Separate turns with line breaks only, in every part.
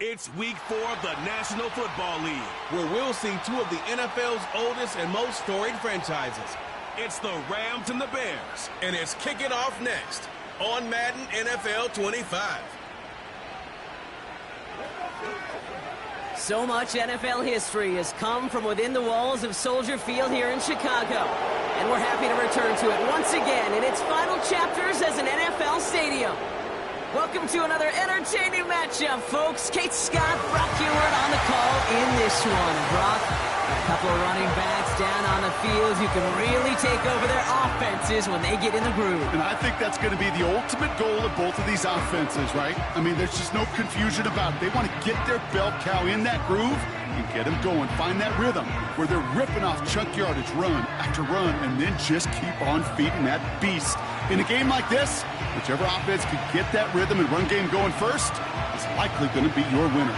It's week 4 of the National Football League,
where we'll see two of the NFL's oldest and most storied franchises.
It's the Rams and the Bears.
And it's kicking off next on Madden NFL 25.
So much NFL history has come from within the walls of Soldier Field here in Chicago. And we're happy to return to it once again in its final chapters as an NFL stadium. Welcome to another entertaining matchup, folks. Kate Scott, Brock Heward on the call in this one. Brock, a couple of running backs down on the field who can really take over their offenses when they get in the groove.
And I think that's going to be the ultimate goal of both of these offenses, right? I mean, there's just no confusion about it. They want to get their bell cow in that groove and get them going. Find that rhythm where they're ripping off chunk yardage run after run and then just keep on feeding that beast. In a game like this, whichever offense can get that rhythm and run game going first is likely going to be your winner.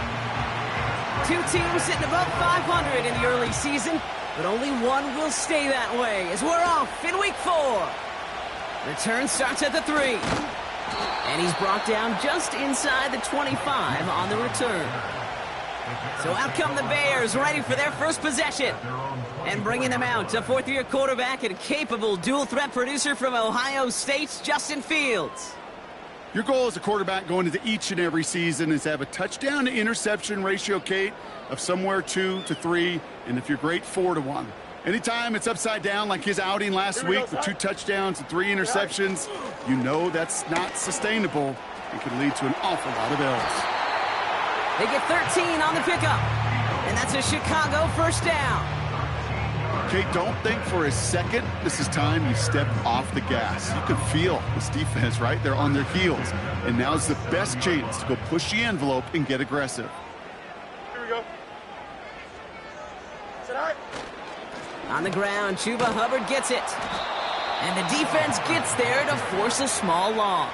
Two teams sitting above 500 in the early season, but only one will stay that way as we're off in week 4. Return starts at the 3. And he's brought down just inside the 25 on the return. So out come the Bears, ready for their first possession. And bringing them out, a fourth-year quarterback and capable dual-threat producer from Ohio State, Justin Fields.
Your goal as a quarterback going into each and every season is to have a touchdown-to-interception ratio, Kate, of somewhere 2 to 3, and if you're great, 4 to 1. Anytime it's upside down like his outing last week with 2 touchdowns and 3 interceptions, you know that's not sustainable and can lead to an awful lot of errors.
They get 13 on the pickup, and that's a Chicago first down.
Kate, don't think for a second this is time you step off the gas. You can feel this defense, right? They're on their heels, and now's the best chance to go push the envelope and get aggressive.
Here we go. Sit high.
On the ground, Chuba Hubbard gets it. And the defense gets there to force a small loss.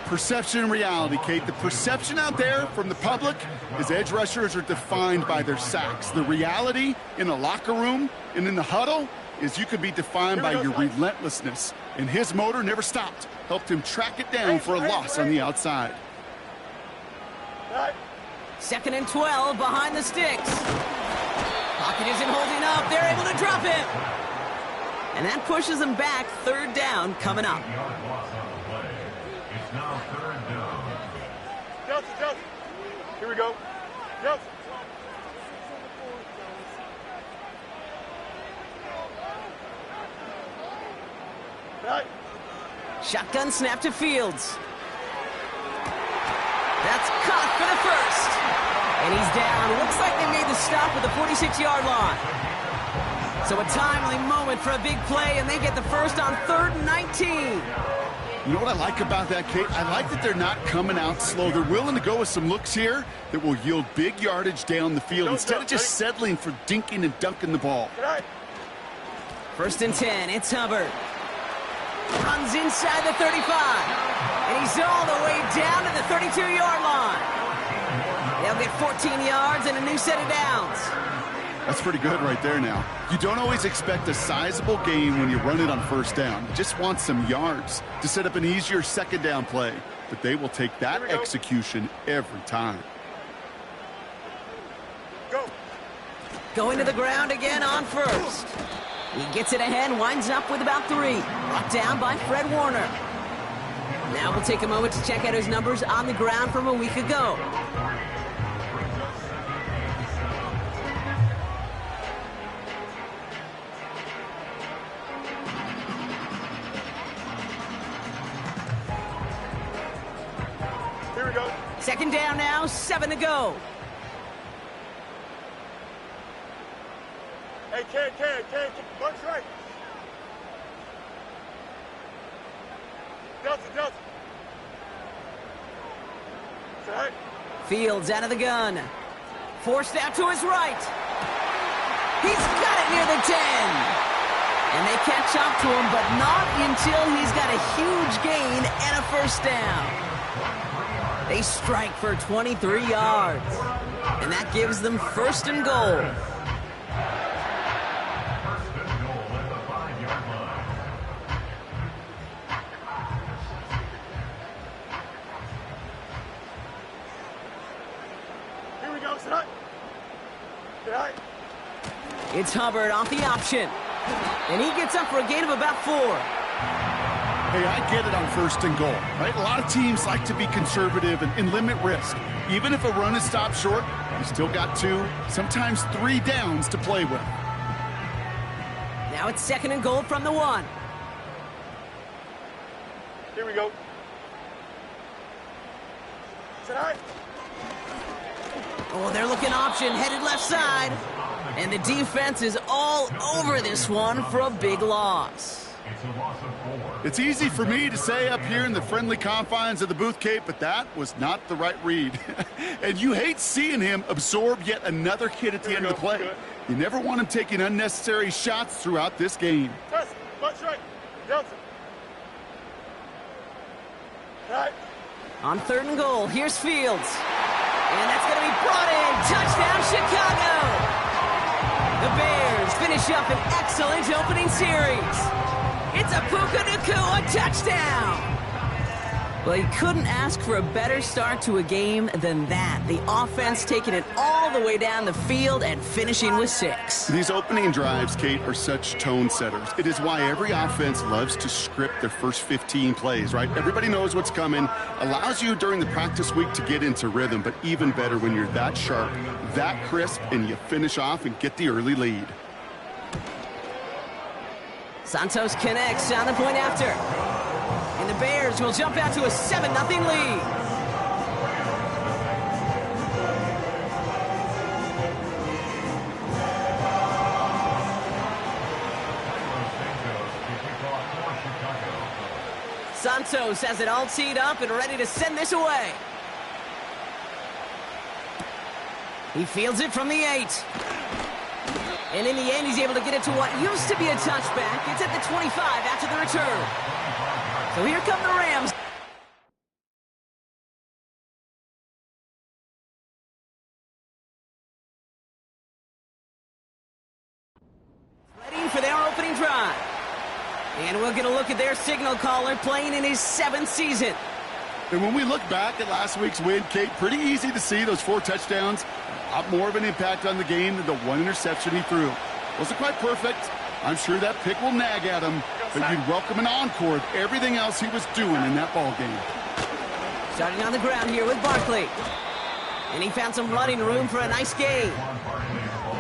Perception and reality, Kate. The perception out there from the public is edge rushers are defined by their sacks. The reality in a locker room and in the huddle is you can be defined by your relentlessness. And his motor never stopped. Helped him track it down for a loss on the outside.
2nd and 12 behind the sticks. Pocket isn't holding up. They're able to drop it. And that pushes them back. 3rd down coming up.
Justin. Here we go. Justin.
Shotgun snap to Fields. That's caught for the first. And he's down. Looks like they made the stop at the 46-yard line. So a timely moment for a big play, and they get the first on 3rd and 19.
You know what I like about that, Kate? I like that they're not coming out slow. They're willing to go with some looks here that will yield big yardage down the field instead of just settling for dinking and dunking the ball.
1st and 10, it's Hubbard. Runs inside the 35. And he's all the way down to the 32-yard line. They'll get 14 yards and a new set of downs.
That's pretty good right there now. You don't always expect a sizable gain when you run it on 1st down. You just want some yards to set up an easier 2nd down play. But they will take that execution every time.
Go.
Going to the ground again on 1st. He gets it ahead, winds up with about 3. Brought down by Fred Warner. Now we'll take a moment to check out his numbers on the ground from a week ago.
Here we go.
2nd down now, 7 to go.
Hey, can. Bunch right. Justin. Sit high.
Fields out of the gun. Forced out to his right. He's got it near the 10. And they catch up to him, but not until he's got a huge gain and a 1st down. They strike for 23 yards. And that gives them 1st and goal. It's Hubbard off the option. And he gets up for a gain of about 4.
Hey, I get it on 1st and goal, right? A lot of teams like to be conservative and limit risk. Even if a run is stopped short, you still got 2, sometimes 3 downs to play with.
Now it's 2nd and goal from the 1.
Here we go. Tonight.
Oh, they're looking option, headed left side. And the defense is all over this one for a big loss.
It's easy for me to say up here in the friendly confines of the booth, Kate, but that was not the right read. And you hate seeing him absorb yet another hit at the end of the play. You never want him taking unnecessary shots throughout this game.
Test. Bunch right. Johnson. Right.
On 3rd and goal, here's Fields. And that's going to be brought in. Touchdown, Chicago! The Bears finish up an excellent opening series. It's a Puka Nacua touchdown! Well, you couldn't ask for a better start to a game than that. The offense taking it all the way down the field and finishing with 6.
These opening drives, Kate, are such tone setters. It is why every offense loves to script their first 15 plays, right? Everybody knows what's coming. Allows you during the practice week to get into rhythm, but even better when you're that sharp, that crisp, and you finish off and get the early lead.
Santos connects on the point after. And the Bears will jump out to a 7-0 lead. Santos has it all teed up and ready to send this away. He fields it from the 8. And in the end, he's able to get it to what used to be a touchback. It's at the 25 after the return. So here come the Rams. Ready for their opening drive. And we'll get a look at their signal caller playing in his 7th season.
And when we look back at last week's win, Kate, pretty easy to see those 4 touchdowns. A lot more of an impact on the game than the 1 interception he threw. Wasn't quite perfect. I'm sure that pick will nag at him, but you'd welcome an encore of everything else he was doing in that ball game.
Starting on the ground here with Barkley. And he found some running room for a nice gain.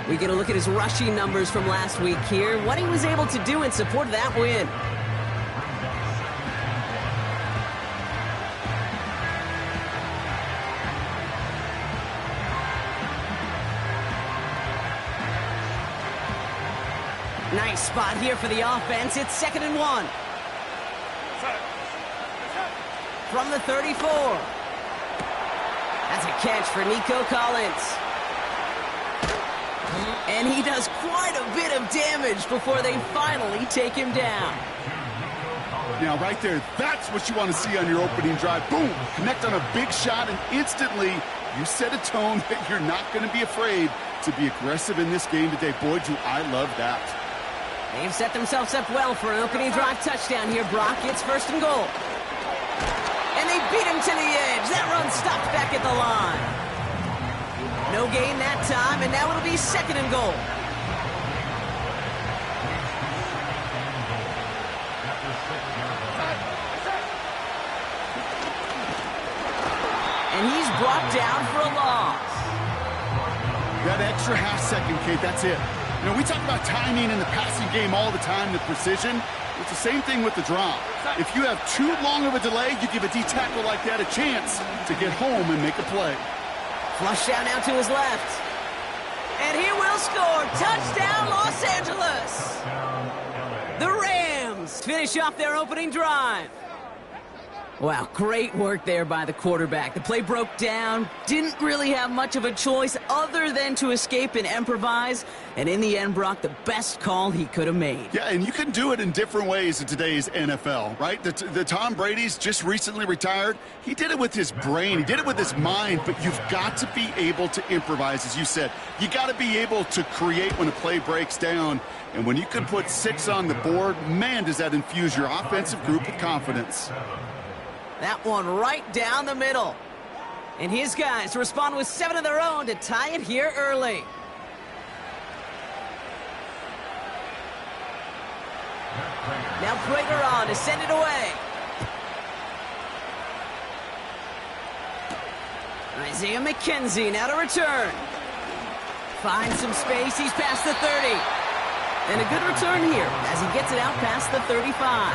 We get a look at his rushing numbers from last week here, what he was able to do in support of that win. Nice spot here for the offense. It's 2nd and 1. From the 34. That's a catch for Nico Collins. And he does quite a bit of damage before they finally take him down.
Now, right there, that's what you want to see on your opening drive. Boom! Connect on a big shot, and instantly you set a tone that you're not going to be afraid to be aggressive in this game today. Boy, do I love that.
They've set themselves up well for an opening drive touchdown here, Brock. It's 1st and goal. And they beat him to the edge. That run stopped back at the line. No gain that time, and now it'll be 2nd and goal. And he's brought down for a loss.
That extra half second, Kate, that's it. You know, we talk about timing in the passing game all the time, the precision. It's the same thing with the drop. If you have too long of a delay, you give a D-tackle like that a chance to get home and make a play.
Flush down now to his left. And he will score. Touchdown, Los Angeles. The Rams finish off their opening drive. Wow, great work there by the quarterback. The play broke down, didn't really have much of a choice other than to escape and improvise, and in the end, Brock, the best call he could have made.
Yeah, and you can do it in different ways in today's NFL, right? The Tom Brady's just recently retired. He did it with his brain. He did it with his mind, but you've got to be able to improvise, as you said. You got to be able to create when a play breaks down, and when you can put 6 on the board, man, does that infuse your offensive group with confidence.
That one right down the middle. And his guys respond with 7 of their own to tie it here early. Now Prater on to send it away. Isaiah McKenzie now to return. Finds some space, he's past the 30. And a good return here as he gets it out past the 35.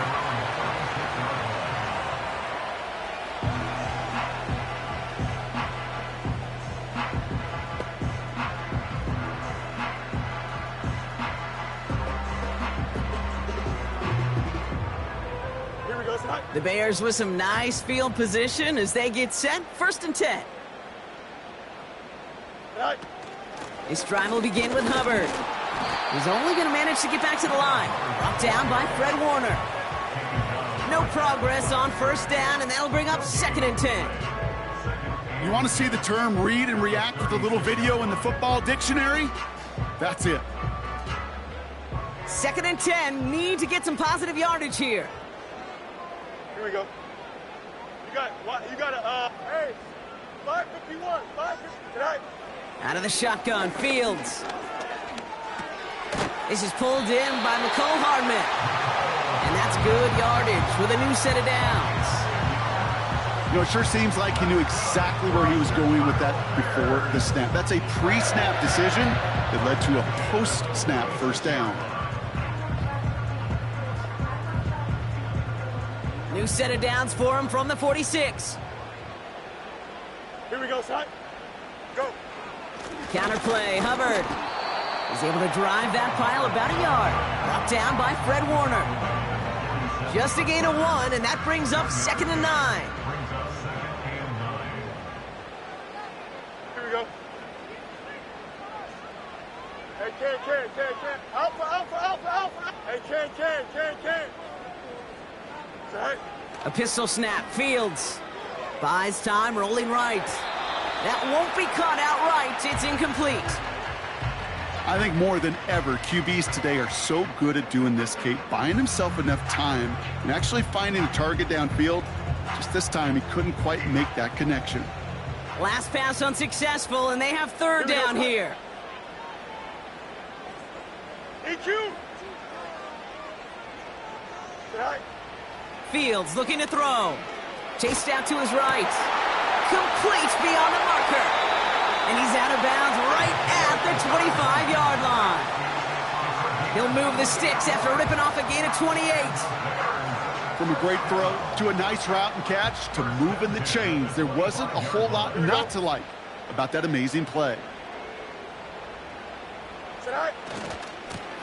The Bears with some nice field position as they get set. 1st and 10. This drive will begin with Hubbard. He's only going to manage to get back to the line. Brought down by Fred Warner. No progress on 1st down, and that'll bring up 2nd and 10.
You want to see the term read and react with a little video in the football dictionary? That's it.
2nd and 10. Need to get some positive yardage here.
Here we go. You got a, hey, 551, 550, tonight.
Out of the shotgun, Fields. This is pulled in by McCole Hardman. And that's good yardage with a new set of downs.
You know, it sure seems like he knew exactly where he was going with that before the snap. That's a pre-snap decision that led to a post-snap 1st down.
New set of downs for him from the 46.
Here we go, son. Go.
Counterplay, Hubbard is able to drive that pile about a yard. Brought down by Fred Warner. Just a gain of 1, and that brings up 2nd and 9.
Here we go. Hey, Ken. Alpha. Hey, Ken. Right.
A pistol snap, Fields. Buys time, rolling right. That won't be caught outright. It's incomplete.
I think more than ever, QBs today are so good at doing this, Kate, buying himself enough time and actually finding a target downfield. Just this time, he couldn't quite make that connection.
Last pass unsuccessful, and they have 3rd down here.
EQ. Right.
Fields looking to throw. Chased out to his right. Complete beyond the marker. And he's out of bounds right at the 25-yard line. He'll move the sticks after ripping off a gain of 28.
From a great throw to a nice route and catch to moving the chains, there wasn't a whole lot not to like about that amazing play.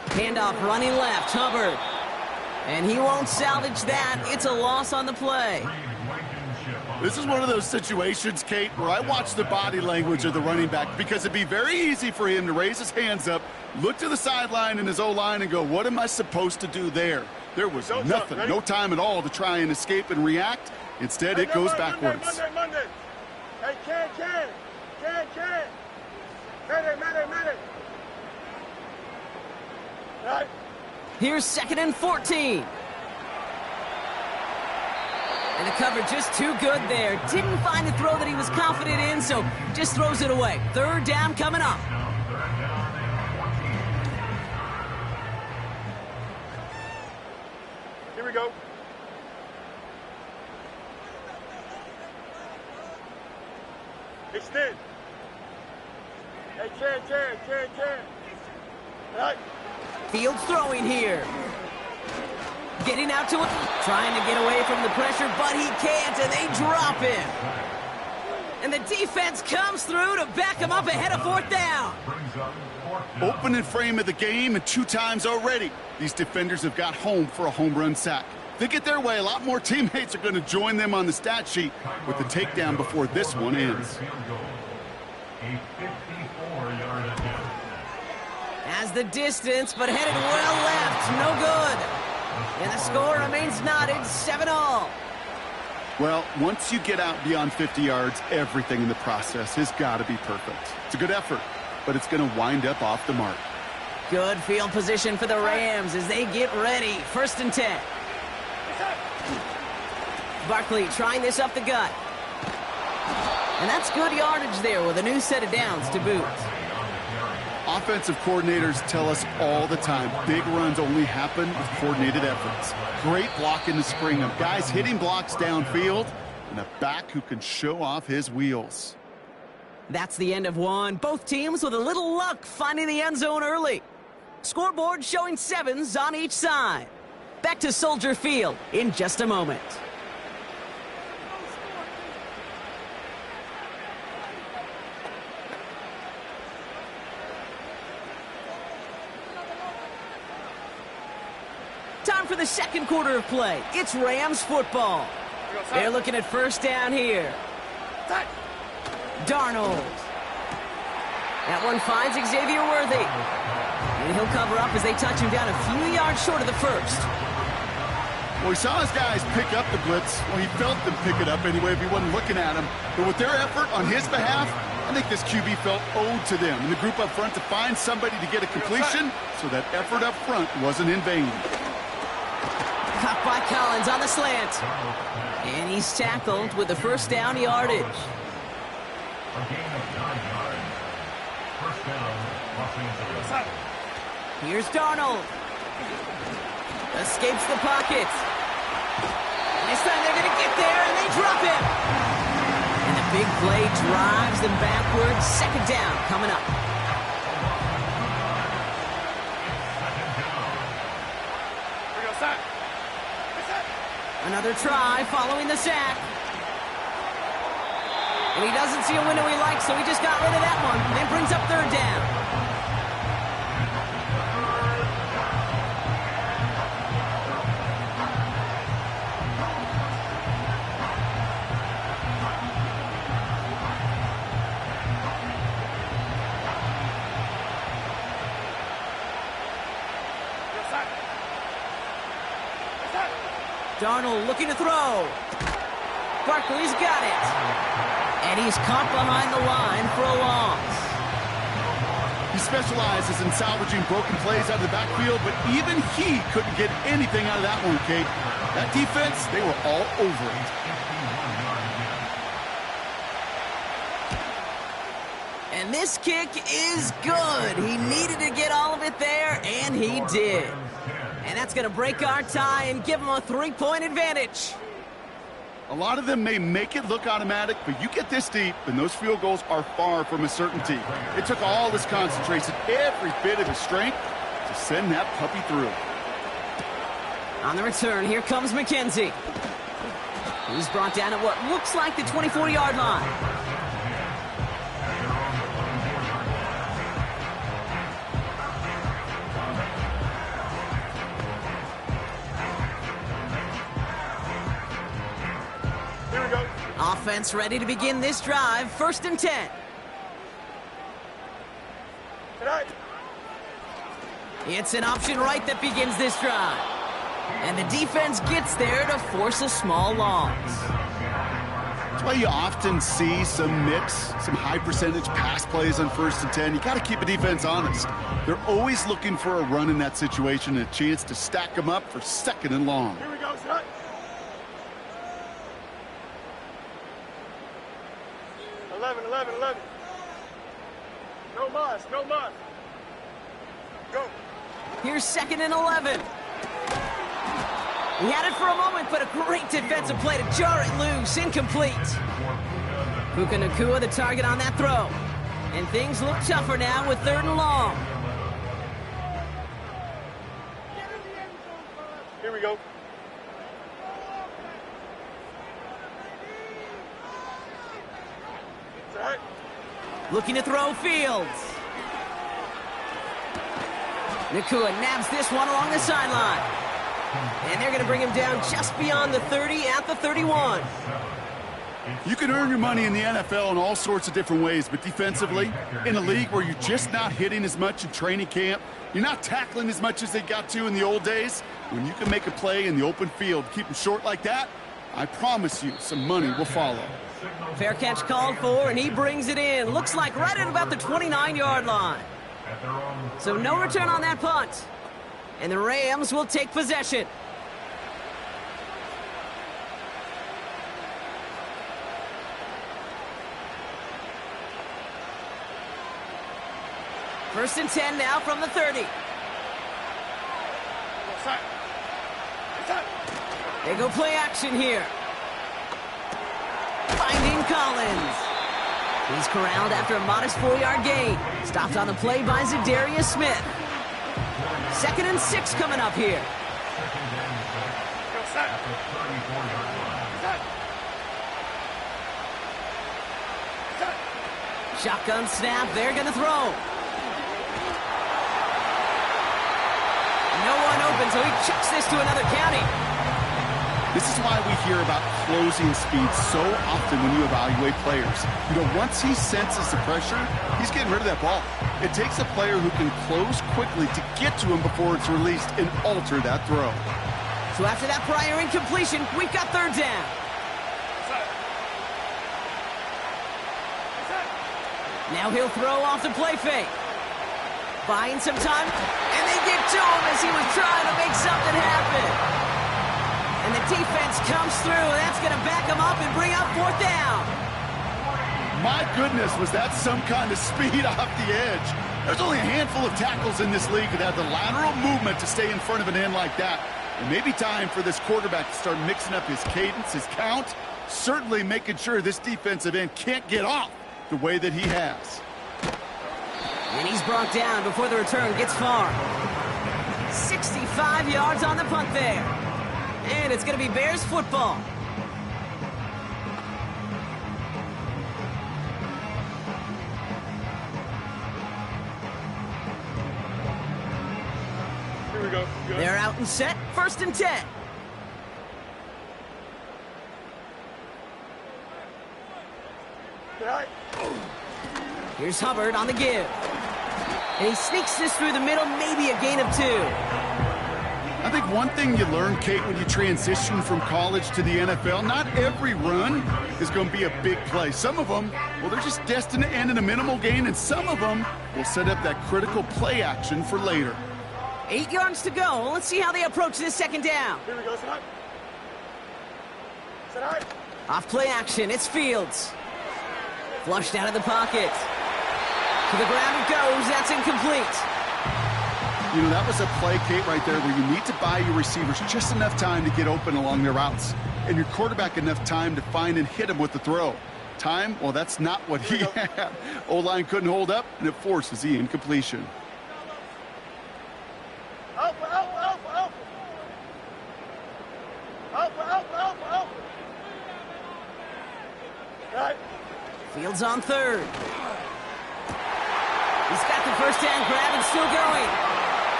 Handoff running left, Hubbard. And he won't salvage that. It's a loss on the play.
This is one of those situations, Kate, where I watch the body language of the running back because it'd be very easy for him to raise his hands up, look to the sideline in his O-line and go, what am I supposed to do there? There was nothing, no time at all to try and escape and react. Instead, it goes backwards.
Monday. Hey, Ken. Medic. Right.
Here's 2nd and 14. And the cover just too good there. Didn't find the throw that he was confident in, so just throws it away. 3rd down coming up.
Here we go. Extend. Hey, Ken. Right.
Fields throwing here. Getting out to it. Trying to get away from the pressure, but he can't, and they drop him. And the defense comes through to back him up ahead of 4th down.
Opening frame of the game, and 2 times already, these defenders have got home for a home run sack. If they get their way, a lot more teammates are going to join them on the stat sheet with the takedown before this one ends.
Has the distance, but headed well left. No good. And the score remains knotted, 7-all.
Well, once you get out beyond 50 yards, everything in the process has got to be perfect. It's a good effort, but it's going to wind up off the mark.
Good field position for the Rams as they get ready. 1st and 10. Barkley trying this up the gut. And that's good yardage there with a new set of downs to boot.
Offensive coordinators tell us all the time, big runs only happen with coordinated efforts. Great blocking to spring them. Guys hitting blocks downfield, and a back who can show off his wheels.
That's the end of one. Both teams with a little luck finding the end zone early. Scoreboard showing 7s on each side. Back to Soldier Field in just a moment. Time for the second quarter of play. It's Rams football. They're looking at first down here. Darnold. That one finds Xavier Worthy. And he'll cover up as they touch him down a few yards short of the first.
Well, he saw his guys pick up the blitz. Well, he felt them pick it up anyway if he wasn't looking at him. But with their effort on his behalf, I think this QB felt owed to them and the group up front to find somebody to get a completion, so that effort up front wasn't in vain.
Caught by Collins on the slant. And he's tackled with the first down yardage. Here's Darnold. Escapes the pocket. This time they're going to get there, and they drop him. And the big play drives them backwards. Second down coming up. Another try following the sack. And he doesn't see a window he likes, so he just got rid of that one. Then brings up third down. Darnold looking to throw. Barkley's got it. And he's caught behind the line for a loss.
He specializes in salvaging broken plays out of the backfield, but even he couldn't get anything out of that one, Kate. That defense, they were all over it.
And this kick is good. He needed to get all of it there, and he did. And that's going to break our tie and give him a 3-point advantage.
A lot of them may make it look automatic, but you get this deep, and those field goals are far from a certainty. It took all his concentration, every bit of his strength, to send that puppy through.
On the return, here comes McKenzie. He's brought down at what looks like the 24-yard line. Offense ready to begin this drive. 1st and 10. It's an option right that begins this drive. And the defense gets there to force a small loss.
That's why you often see some mix, some high-percentage pass plays on 1st and 10. You got to keep a defense honest. They're always looking for a run in that situation and a chance to stack them up for 2nd and long.
Here we go, son. No muss, no muss. Go.
Here's 2nd and 11. He had it for a moment, but a great defensive play to jar it loose. Incomplete. Puka Nacua the target on that throw. And things look tougher now with 3rd and long.
Here we go.
Looking to throw Fields. Nacua nabs this one along the sideline. And they're going to bring him down just beyond the 30 at the 31.
You can earn your money in the NFL in all sorts of different ways, but defensively, in a league where you're just not hitting as much in training camp, you're not tackling as much as they got to in the old days, when you can make a play in the open field, keep them short like that, I promise you some money will follow.
Fair catch called for, and he brings it in. Looks like right at about the 29-yard line. So no return on that punt. And the Rams will take possession. First and 10 now from the 30. They go play action here. Finding Collins. He's corralled after a modest 4-yard gain. Stopped on the play by Zadarius Smith. 2nd and 6 coming up here. Shotgun snap, they're going to throw. No one open, so he chucks this to another county.
This is why we hear about closing speed so often when you evaluate players. You know, once he senses the pressure, he's getting rid of that ball. It takes a player who can close quickly to get to him before it's released and alter that throw.
So after that prior incompletion, we've got 3rd down. Now he'll throw off the play fake. Buying some time, and they get to him as he was trying to make something happen. And the defense comes through. That's going to back him up and bring up 4th down.
My goodness, was that some kind of speed off the edge? There's only a handful of tackles in this league that have the lateral movement to stay in front of an end like that. It may be time for this quarterback to start mixing up his cadence, his count, certainly making sure this defensive end can't get off the way that he has.
And he's brought down before the return gets far. 65 yards on the punt there. And it's going to be Bears football.
Here we go.
They're out and set. 1st and 10. Here's Hubbard on the give. And he sneaks this through the middle, maybe a gain of 2.
I think one thing you learn, Kate, when you transition from college to the NFL, not every run is going to be a big play. Some of them, well, they're just destined to end in a minimal gain, and some of them will set up that critical play action for later.
8 yards to go. Let's see how they approach this 2nd down.
Here we go. Set high.
Off play action, it's Fields. Flushed out of the pocket. To the ground it goes. That's incomplete.
You know, that was a play, Kate, right there where you need to buy your receivers just enough time to get open along their routes, and your quarterback enough time to find and hit him with the throw. Time, well, that's not what he had. O-line couldn't hold up, and it forces the incompletion.
Fields on 3rd. He's got the 1st down grab and still going.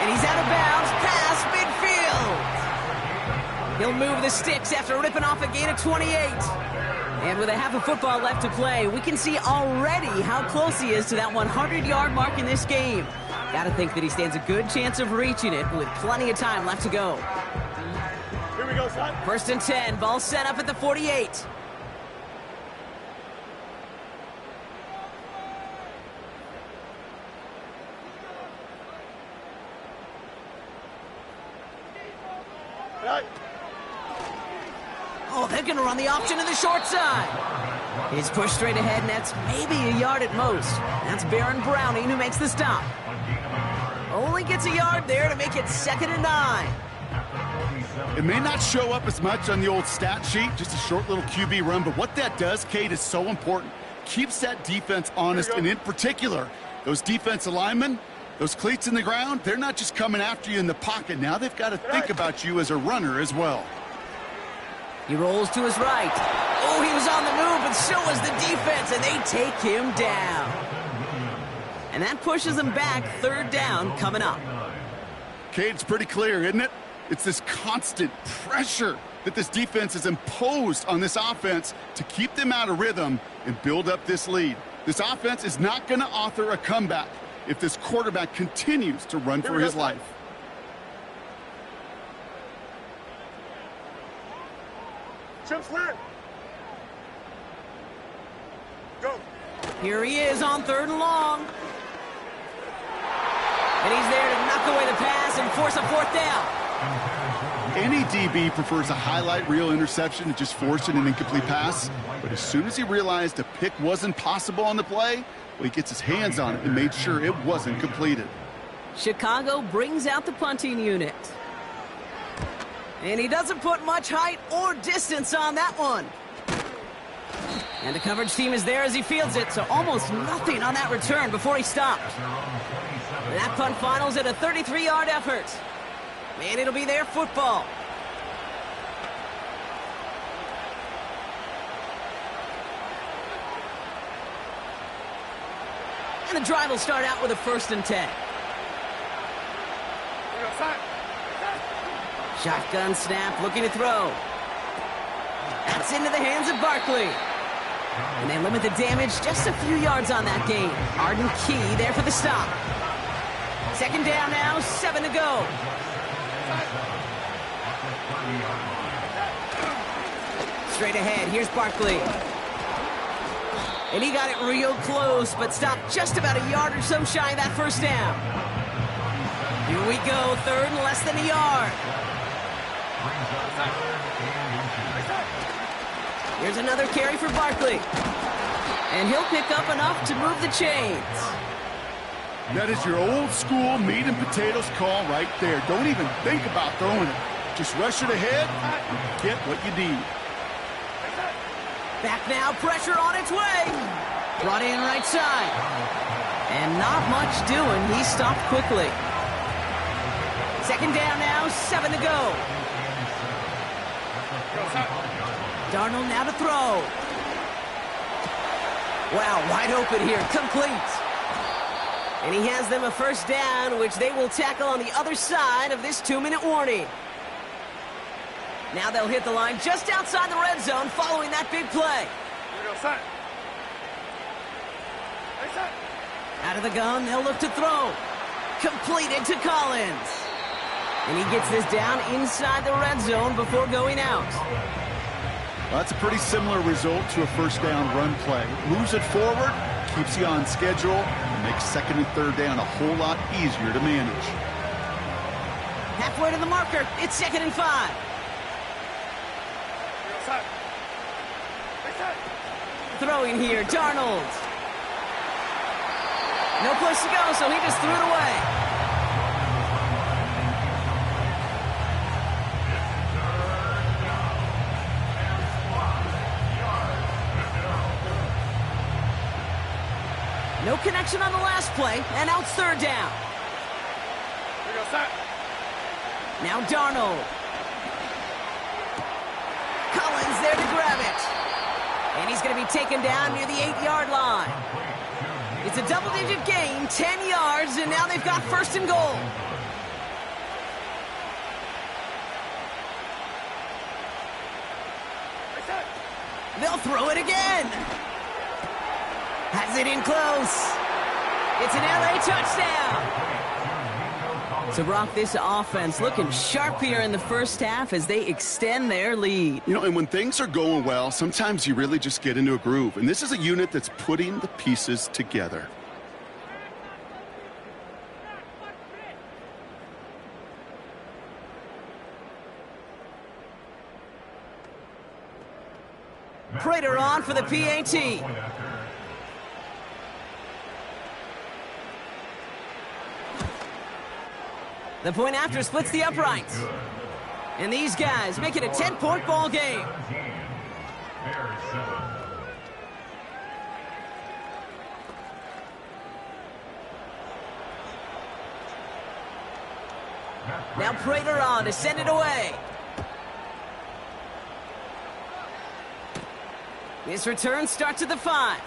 And he's out of bounds past midfield. He'll move the sticks after ripping off a gain of 28. And with a half a football left to play, we can see already how close he is to that 100-yard mark in this game. Got to think that he stands a good chance of reaching it with plenty of time left to go.
Here we go, son.
1st and 10, ball set up at the 48. Oh, they're going to run the option to the short side. He's pushed straight ahead, and that's maybe a yard at most. That's Baron Browning who makes the stop. Only gets a yard there to make it 2nd and 9.
It may not show up as much on the old stat sheet, just a short little QB run, but what that does, Kate, is so important. Keeps that defense honest, and in particular, those defensive linemen, those cleats in the ground, they're not just coming after you in the pocket. Now they've got to think about you as a runner as well.
He rolls to his right. Oh, he was on the move, but so was the defense, and they take him down. And that pushes him back. 3rd down coming up.
Kate, it's pretty clear, isn't it? It's this constant pressure that this defense has imposed on this offense to keep them out of rhythm and build up this lead. This offense is not going to author a comeback if this quarterback continues to run for his life.
Jumps land. Go.
Here he is on 3rd and long. And he's there to knock away the pass and force a 4th down.
Any DB prefers a highlight reel interception to just forcing an incomplete pass. But as soon as he realized a pick wasn't possible on the play, well, he gets his hands on it and made sure it wasn't completed.
Chicago brings out the punting unit. And he doesn't put much height or distance on that one. And the coverage team is there as he fields it, so almost nothing on that return before he stopped. That punt finals at a 33-yard effort. And it'll be their football. And the drive will start out with a 1st and 10. Shotgun snap, looking to throw. That's into the hands of Barkley. And they limit the damage just a few yards on that gain. Arden Key there for the stop. 2nd down now, 7 to go. Straight ahead, here's Barkley. And he got it real close, but stopped just about a yard or so shy of that 1st down. Here we go, 3rd and less than a yard. Here's another carry for Barkley. And he'll pick up enough to move the chains.
That is your old school meat and potatoes call right there. Don't even think about throwing it. Just rush it ahead and get what you need.
Back now, pressure on its way. Brought in right side. And not much doing. He stopped quickly. 2nd down now, 7 to go. Darnold now to throw. Wow, wide open here, complete. And he has them a 1st down, which they will tackle on the other side of this 2-minute warning. Now they'll hit the line just outside the red zone following that big play. Out of the gun, they'll look to throw. Completed to Collins. And he gets this down inside the red zone before going out.
Well, that's a pretty similar result to a 1st down run play. Moves it forward, keeps you on schedule, and makes 2nd and 3rd down a whole lot easier to manage.
Halfway to the marker, it's 2nd and 5. Throwing here, Darnold. No place to go, so he just threw it away. No connection on the last play, and now it's 3rd down. Now Darnold. Collins there to grab it. And he's going to be taken down near the 8-yard line. It's a double-digit gain, 10 yards, and now they've got 1st and goal. They'll throw it again. Has it in close. It's an LA touchdown. So, Brock, this offense looking sharp here in the 1st half as they extend their lead.
You know, and when things are going well, sometimes you really just get into a groove. And this is a unit that's putting the pieces together.
Prater on for the PAT. The point after splits the uprights. And these guys make it a 10-point ball game. Now Prater on to send it away. This return starts at the 5.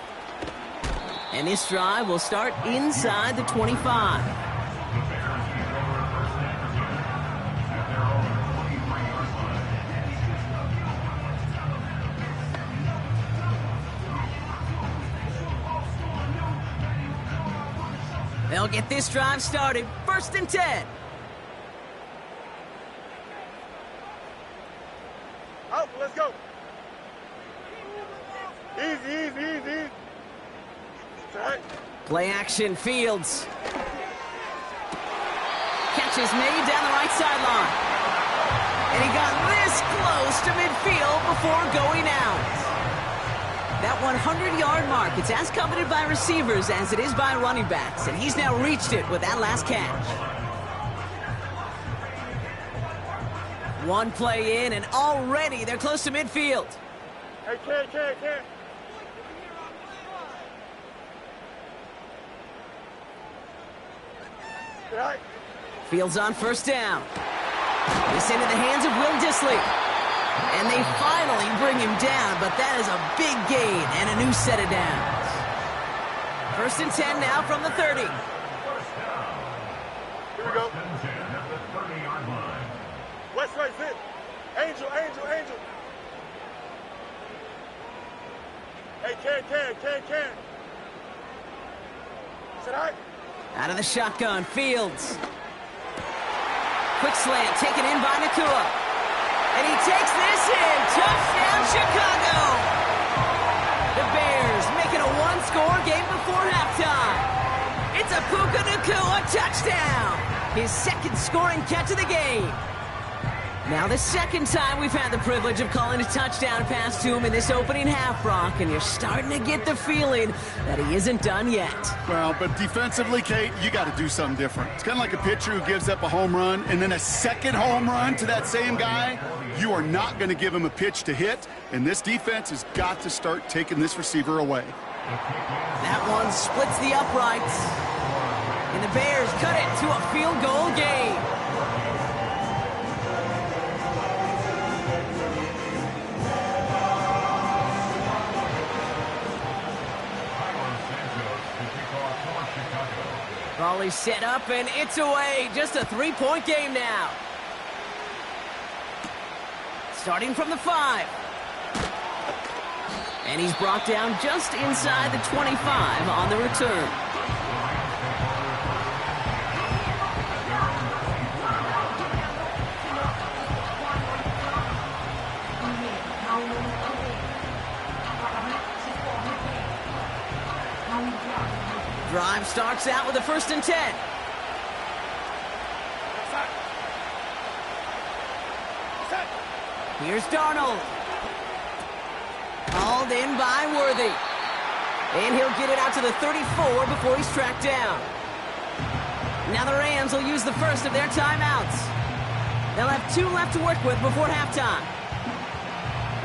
And this drive will start inside the 25. They'll get this drive started. 1st and 10.
Out, let's go. Easy.
Play action, Fields. Catch is made down the right sideline. And he field before going out. That 100-yard mark, it's as coveted by receivers as it is by running backs, and he's now reached it with that last catch. One play in, and already they're close to midfield.
Hey, Ken. Right.
Fields on first down. This into the hands of Will Dissly. And they finally bring him down, but that is a big gain and a new set of downs. 1st and 10 now from the 30.
Here we go. West right, zip. Angel. Hey, Ken. Sit right.
Out of the shotgun, Fields. Quick slant, taken in by Nakua. And he takes this in. Touchdown, Chicago! The Bears make it a one-score game before halftime. It's a Puka Nakua touchdown! His second scoring catch of the game. Now the second time we've had the privilege of calling a touchdown pass to him in this opening half, Brock, and you're starting to get the feeling that he isn't done yet.
Well, but defensively, Kate, you got to do something different. It's kind of like a pitcher who gives up a home run and then a second home run to that same guy. You are not going to give him a pitch to hit, and this defense has got to start taking this receiver away.
That one splits the uprights, and the Bears cut it to a field goal game. Ball is set up, and it's away. Just a three-point game now. Starting from the 5. And he's brought down just inside the 25 on the return. Drive starts out with a 1st and 10. Here's Darnold. Called in by Worthy. And he'll get it out to the 34 before he's tracked down. Now the Rams will use the first of their timeouts. They'll have 2 left to work with before halftime.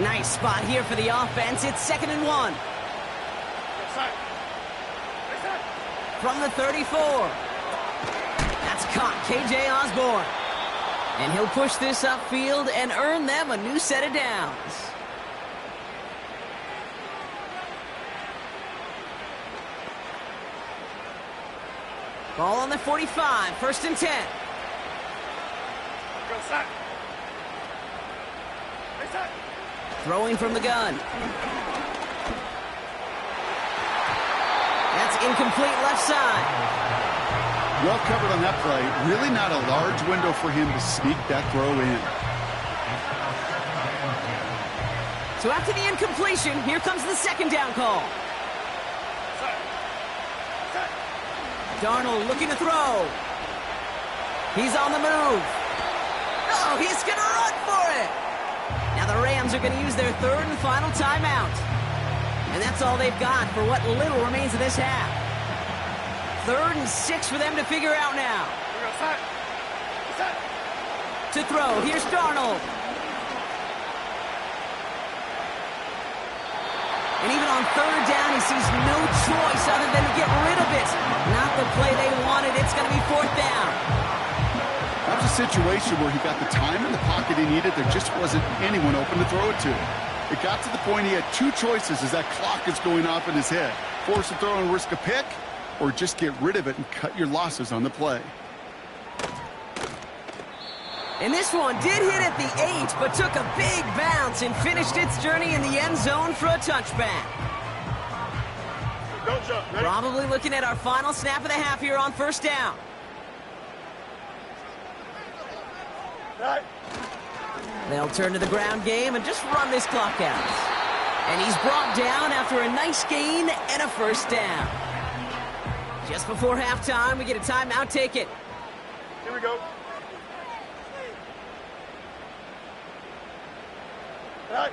Nice spot here for the offense. It's 2nd and 1. From the 34. That's caught. KJ Osborne. And he'll push this upfield and earn them a new set of downs. Ball on the 45. 1st and 10. Throwing from the gun. That's incomplete left side.
Well covered on that play. Really not a large window for him to sneak that throw in.
So after the incompletion, here comes the 2nd down call. Darnold looking to throw. He's on the move. Oh, he's going to run for it. Now the Rams are going to use their 3rd and final timeout. And that's all they've got for what little remains of this half. 3rd and 6 for them to figure out now. To throw, here's Darnold. And even on 3rd down, he sees no choice other than to get rid of it. Not the play they wanted. It's going to be 4th down.
That was a situation where he got the time in the pocket he needed. There just wasn't anyone open to throw it to. It got to the point he had 2 choices as that clock is going off in his head. Force a throw and risk a pick, or just get rid of it and cut your losses on the play.
And this one did hit at the 8, but took a big bounce and finished its journey in the end zone for a touchback.
Don't jump. Ready?
Probably looking at our final snap of the half here on 1st down.
Right.
They'll turn to the ground game and just run this clock out. And he's brought down after a nice gain and a 1st down. Just before halftime, we get a timeout. Take it.
Here we go. Right.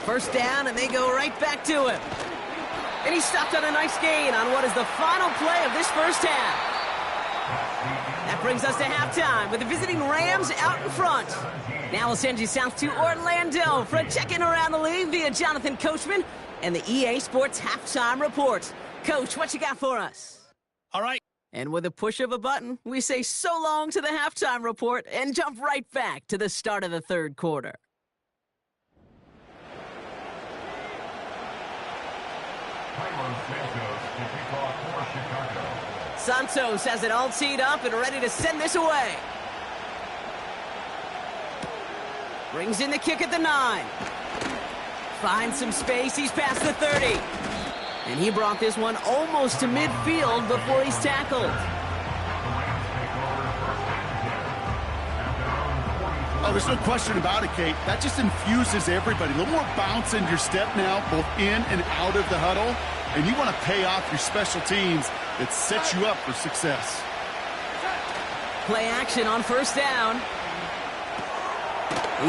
First down, and they go right back to him. And he stopped on a nice gain on what is the final play of this first half. That brings us to halftime with the visiting Rams out in front. Now we'll send you south to Orlando for a check-in around the league via Jonathan Coachman and the EA Sports Halftime Report. Coach, what you got for us?
All right.
And with a push of a button, we say so long to the halftime report and jump right back to the start of the third quarter. Santos has it all teed up and ready to send this away. Brings in the kick at the 9. Finds some space, he's past the 30. And he brought this one almost to midfield before he's tackled.
Oh, there's no question about it, Kate. That just infuses everybody. A little more bounce in your step now, both in and out of the huddle. And you want to pay off your special teams that sets you up for success.
Play action on first down.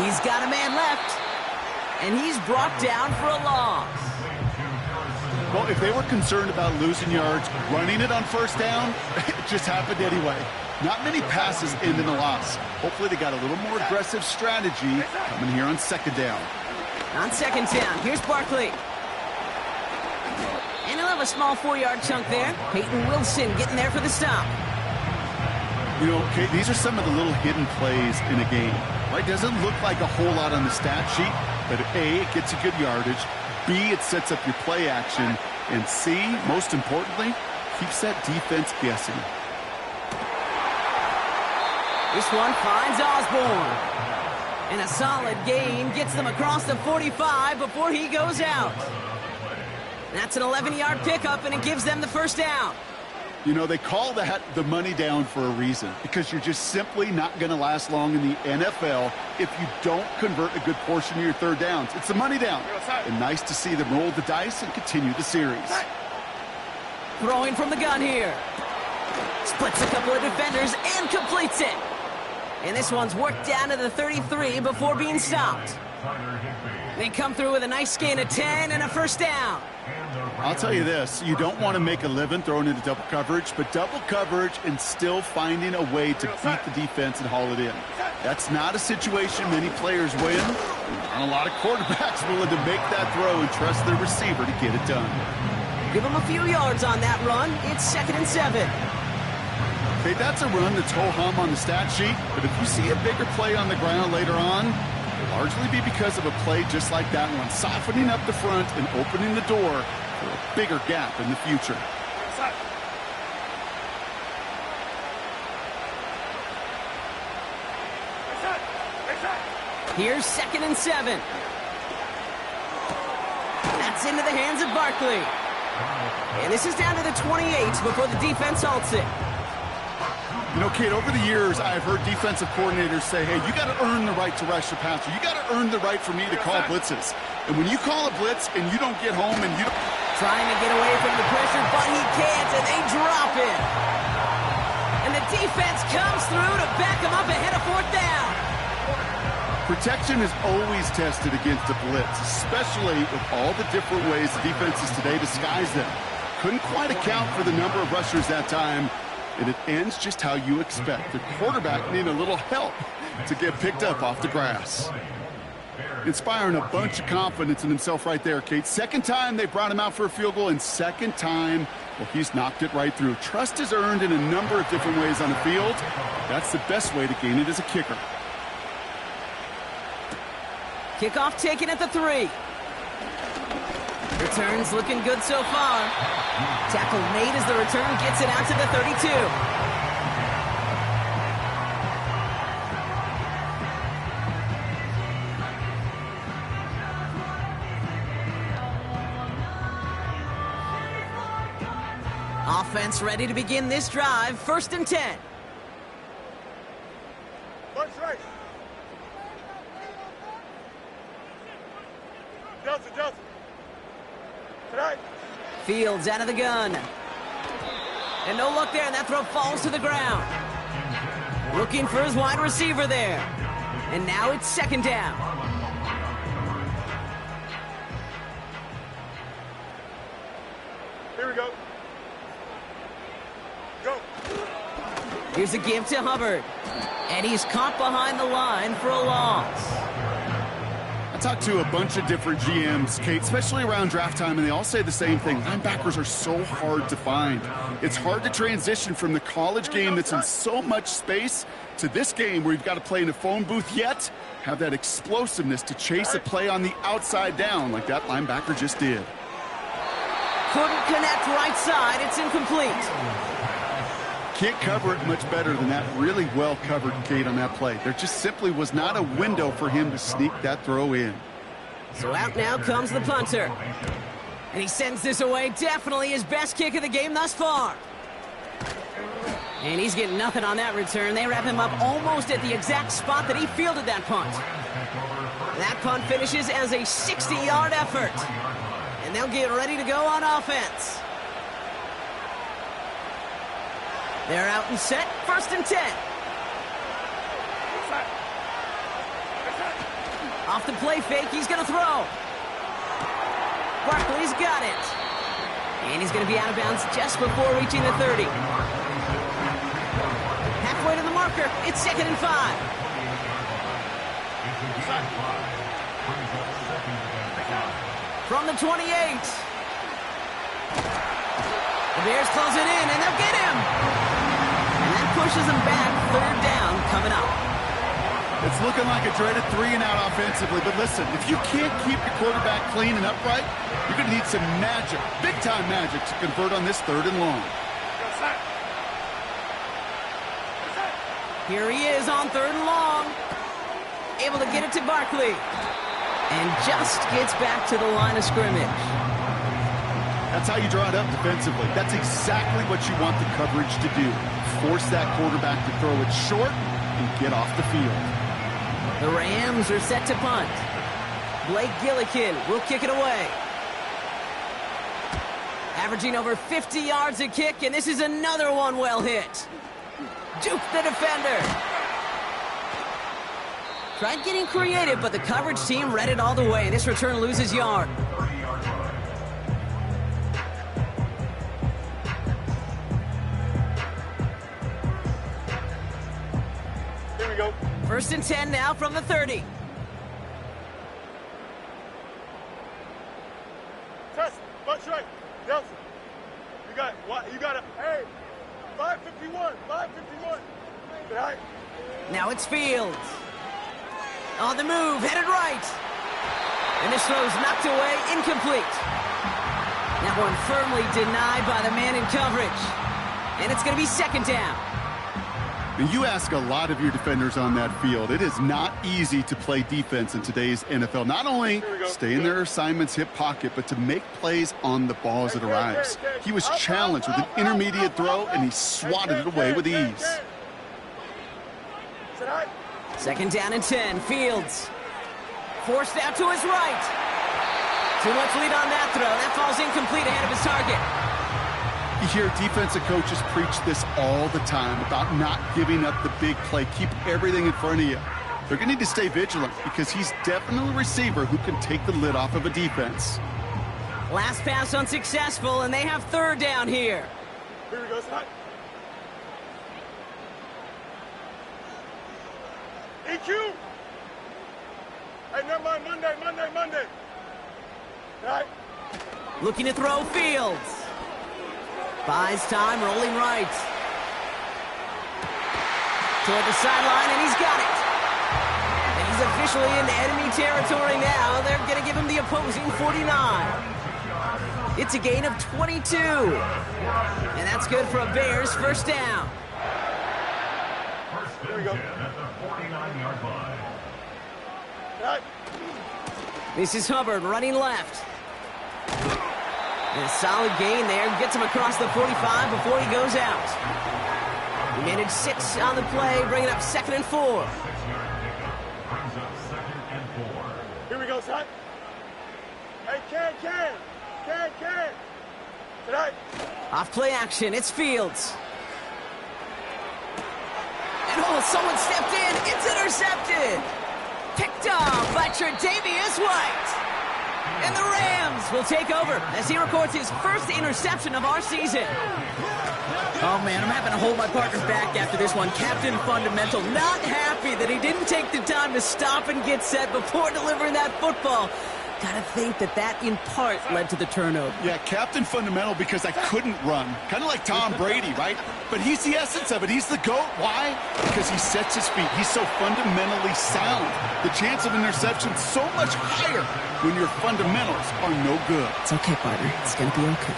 He's got a man left. And he's brought down for a loss.
Well, if they were concerned about losing yards, running it on first down, it just happened anyway. Not many passes end in a loss. Hopefully they got a little more aggressive strategy coming here on second down.
On second down, here's Barkley. And he'll have a small 4-yard chunk there. Peyton Wilson getting there for the stop.
You know, Kate, these are some of the little hidden plays in a game. Right? Doesn't look like a whole lot on the stat sheet, but A, it gets you good yardage. B, it sets up your play action. And C, most importantly, keeps that defense guessing.
This one finds Osborne. And a solid gain gets them across the 45 before he goes out. That's an 11-yard pickup, and it gives them the first down.
You know, they call that the money down for a reason, because you're just simply not going to last long in the NFL if you don't convert a good portion of your third downs. It's the money down. And nice to see them roll the dice and continue the series.
Throwing from the gun here. Splits a couple of defenders and completes it. And this one's worked down to the 33 before being stopped. They come through with a nice gain of 10 and a first down.
I'll tell you this, you don't want to make a living throwing into double coverage, but double coverage and still finding a way to beat the defense and haul it in. That's not a situation many players win. Not a lot of quarterbacks willing to make that throw and trust their receiver to get it done.
Give them a few yards on that run. It's 2nd and 7.
Okay, that's a run that's ho-hum on the stat sheet, but if you see a bigger play on the ground later on, it'll largely be because of a play just like that one, softening up the front and opening the door for a bigger gap in the future.
Here's 2nd and 7. That's into the hands of Barkley. And this is down to the 28 before the defense halts it.
You know, Kate, over the years, I've heard defensive coordinators say, hey, you got to earn the right to rush your passer. You got to earn the right for me to call blitzes. And when you call a blitz and you don't get home and you don't...
Trying to get away from the pressure, but he can't, and they drop it. And the defense comes through to back him up ahead of 4th down.
Protection is always tested against a blitz, especially with all the different ways the defenses today disguise them. Couldn't quite account for the number of rushers that time, and it ends just how you expect. The quarterback needed a little help to get picked up off the grass. Inspiring a bunch of confidence in himself right there, Kate. Second time they brought him out for a field goal, and second time, well, he's knocked it right through. Trust is earned in a number of different ways on the field. That's the best way to gain it as a kicker.
Kickoff taken at the 3. Return's looking good so far. Tackle made as the return gets it out to the 32. Offense ready to begin this drive. 1st and 10.
Bunch right. Johnson. Tonight.
Fields out of the gun. And no luck there, and that throw falls to the ground. Looking for his wide receiver there. And now it's 2nd down. Here's a give to Hubbard. And he's caught behind the line for a loss.
I talked to a bunch of different GMs, Kate, especially around draft time, and they all say the same thing. Linebackers are so hard to find. It's hard to transition from the college game that's in so much space to this game where you've got to play in a phone booth, yet have that explosiveness to chase a play on the outside down like that linebacker just did.
Couldn't connect right side. It's incomplete.
Can't cover it much better than that. Really well covered, Kate, on that play. There just simply was not a window for him to sneak that throw in.
So out now comes the punter. And he sends this away. Definitely his best kick of the game thus far. And he's getting nothing on that return. They wrap him up almost at the exact spot that he fielded that punt. That punt finishes as a 60-yard effort. And they'll get ready to go on offense. They're out and set, 1st and 10. Off the play fake, he's going to throw. Barkley's got it. And he's going to be out of bounds just before reaching the 30. Halfway to the marker, it's 2nd and 5. From the 28. The Bears close it in, and they'll get him. Pushes him back, 3rd down coming up.
It's looking like a dreaded 3-and-out offensively, but listen, if you can't keep your quarterback clean and upright, you're going to need some magic, big-time magic, to convert on this 3rd and long.
Here he is on 3rd and long. Able to get it to Barkley. And just gets back to the line of scrimmage.
That's how you draw it up defensively. That's exactly what you want the coverage to do. Force that quarterback to throw it short and get off the field.
The Rams are set to punt. Blake Gillikin will kick it away. Averaging over 50 yards a kick, and this is another one well hit. Duke the defender. Tried getting creative, but the coverage team read it all the way, and this return loses yard.
Here we go.
1st and 10 now from the 30.
Test. Bunch right. Nelson. You got what? You got a. Hey. 551. 551. Good height.
Now it's Fields. On the move, headed right. And this throw's knocked away, incomplete. That one firmly denied by the man in coverage. And it's going to be 2nd down.
And you ask a lot of your defenders on that field. It is not easy to play defense in today's NFL. Not only stay in their assignment's hip pocket, but to make plays on the ball as it arrives. He was challenged with an intermediate throw, and he swatted it away with ease.
2nd down and 10. Fields. Forced out to his right. Too much lead on that throw. That falls incomplete ahead of his target.
You hear defensive coaches preach this all the time about not giving up the big play. Keep everything in front of you. They're going to need to stay vigilant because he's definitely a receiver who can take the lid off of a defense.
Last pass unsuccessful, and they have 3rd down here.
Here we go, son. EQ. Hey, never mind. Monday. All right.
Looking to throw Fields. Buys time, rolling right. Toward the sideline, and he's got it. And he's officially into enemy territory now. They're going to give him the opposing 49. It's a gain of 22. And that's good for a Bears 1st down.
Here we go. Right.
This is Hubbard running left. And a solid gain there. Gets him across the 45 before he goes out. He managed 6 on the play, bringing up 2nd and 4.
Here we go, son. Hey, can. Tonight.
Off play action, it's Fields. And someone stepped in. It's intercepted. Picked up by Tre'Davious White. And the Rams will take over as he records his first interception of our season. Oh, man, I'm having to hold my partner back after this one. Captain Fundamental not happy that he didn't take the time to stop and get set before delivering that football. Gotta think that in part led to the turnover.
Yeah, Captain Fundamental because I couldn't run. Kind of like Tom Brady, right? But he's the essence of it. He's the GOAT. Why? Because he sets his feet. He's so fundamentally sound. The chance of interception so much higher when your fundamentals are no good.
It's okay, partner. It's gonna be okay.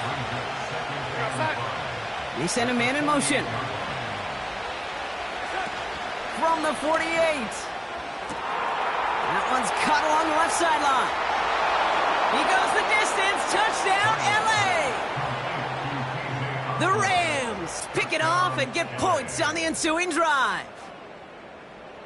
They send a man in motion. From the 48. That one's caught along the left sideline. He goes the distance. Touchdown, LA! The Rams pick it off and get points on the ensuing drive.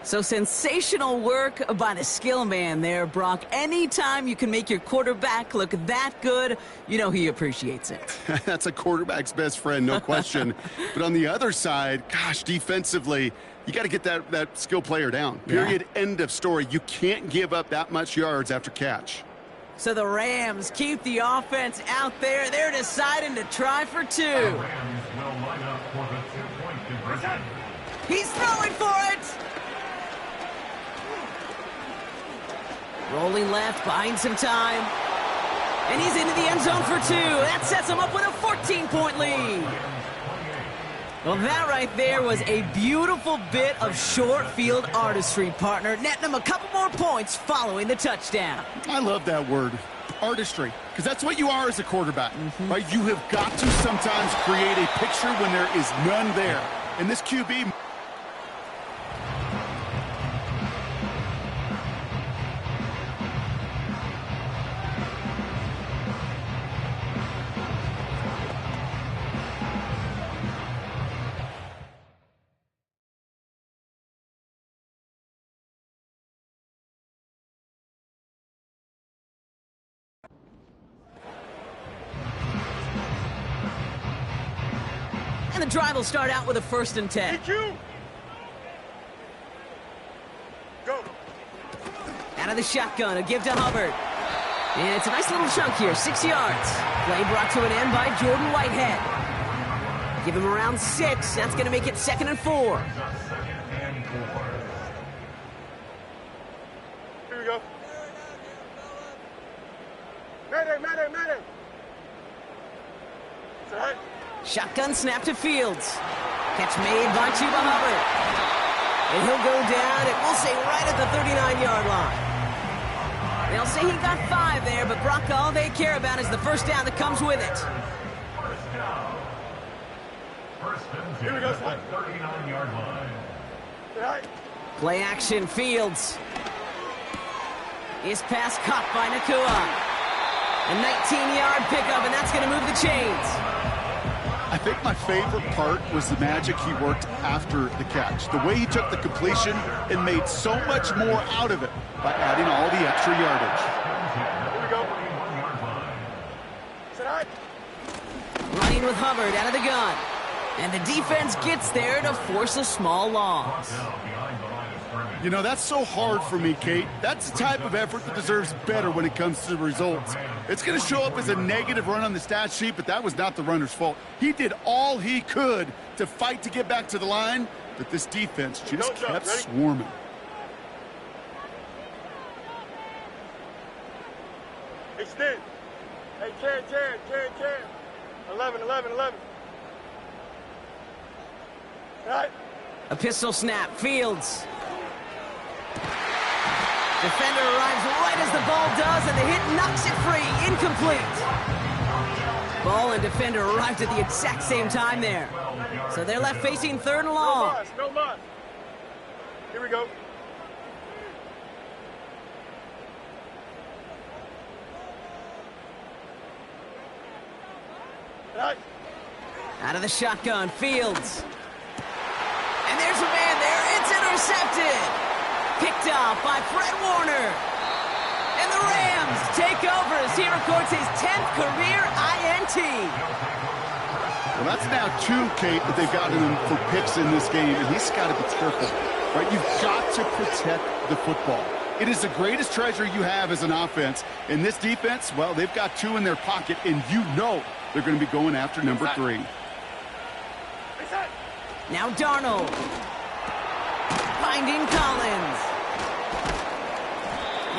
So sensational work by the skill man there, Brock. Anytime you can make your quarterback look that good, you know he appreciates it.
That's a quarterback's best friend, no question. But on the other side, gosh, defensively, you got to get that skill player down. Period. Yeah. End of story. You can't give up that much yards after catch.
So the Rams keep the offense out there. They're deciding to try for two. He's throwing for it. Rolling left, buying some time. And he's into the end zone for two. That sets him up with a 14-point lead. Well, that right there was a beautiful bit of short field artistry, partner. Netting him a couple more points following the touchdown.
I love that word, artistry, because that's what you are as a quarterback, right? You have got to sometimes create a picture when there is none there. And this QB...
And the drive will start out with a 1st and 10.
EQ. Go.
Out of the shotgun, a give to Hubbard. And it's a nice little chunk here, 6 yards. Play brought to an end by Jordan Whitehead. Give him around 6. That's going to make it 2nd and 4.
Here we go. Mayday. It's all right.
Shotgun snap to Fields. Catch made by Chuba Hubbard. And he'll go down, and we'll say right at the 39-yard line. They'll say he got 5 there, but Brock, all they care about is the first down that comes with it.
Here we go, 39-yard line. Right.
Play action, Fields. His pass caught by Nakua. A 19-yard pickup, and that's going to move the chains.
I think my favorite part was the magic he worked after the catch. The way he took the completion and made so much more out of it by adding all the extra yardage.
Here we go. Sit high.
Running with Hubbard out of the gun. And the defense gets there to force a small loss.
You know, that's so hard for me, Kate. That's the type of effort that deserves better when it comes to the results. It's going to show up as a negative run on the stat sheet, but that was not the runner's fault. He did all he could to fight to get back to the line, but this defense just kept swarming.
Extend. Hey, Jan. 11. All right.
A pistol snap, Fields. Defender arrives right as the ball does, and the hit knocks it free. Incomplete. Ball and defender arrived at the exact same time there. So they're left facing 3rd and long.
No mas. Here we go. Right.
Out of the shotgun, Fields. And there's a man there. It's intercepted. Picked off by Fred Warner. And the Rams take over as he records his 10th career INT.
Well, that's now 2, Kate, that they've gotten him for picks in this game, and he's got to be careful, right? You've got to protect the football. It is the greatest treasure you have as an offense. And this defense, well, they've got 2 in their pocket, and you know they're going to be going after number 3.
Now Darnold. Finding Collins.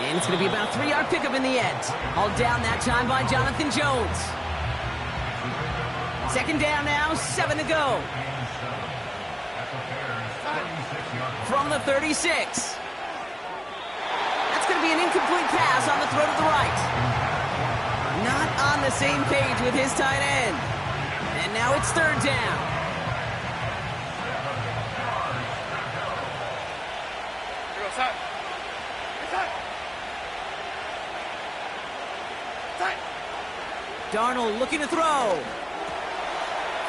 And it's going to be about a 3-yard pickup in the end. Hauled down that time by Jonathan Jones. Second down now, 7 to go. From the 36. That's going to be an incomplete pass on the throw to the right. Not on the same page with his tight end. And now it's 3rd down. Darnold looking to throw.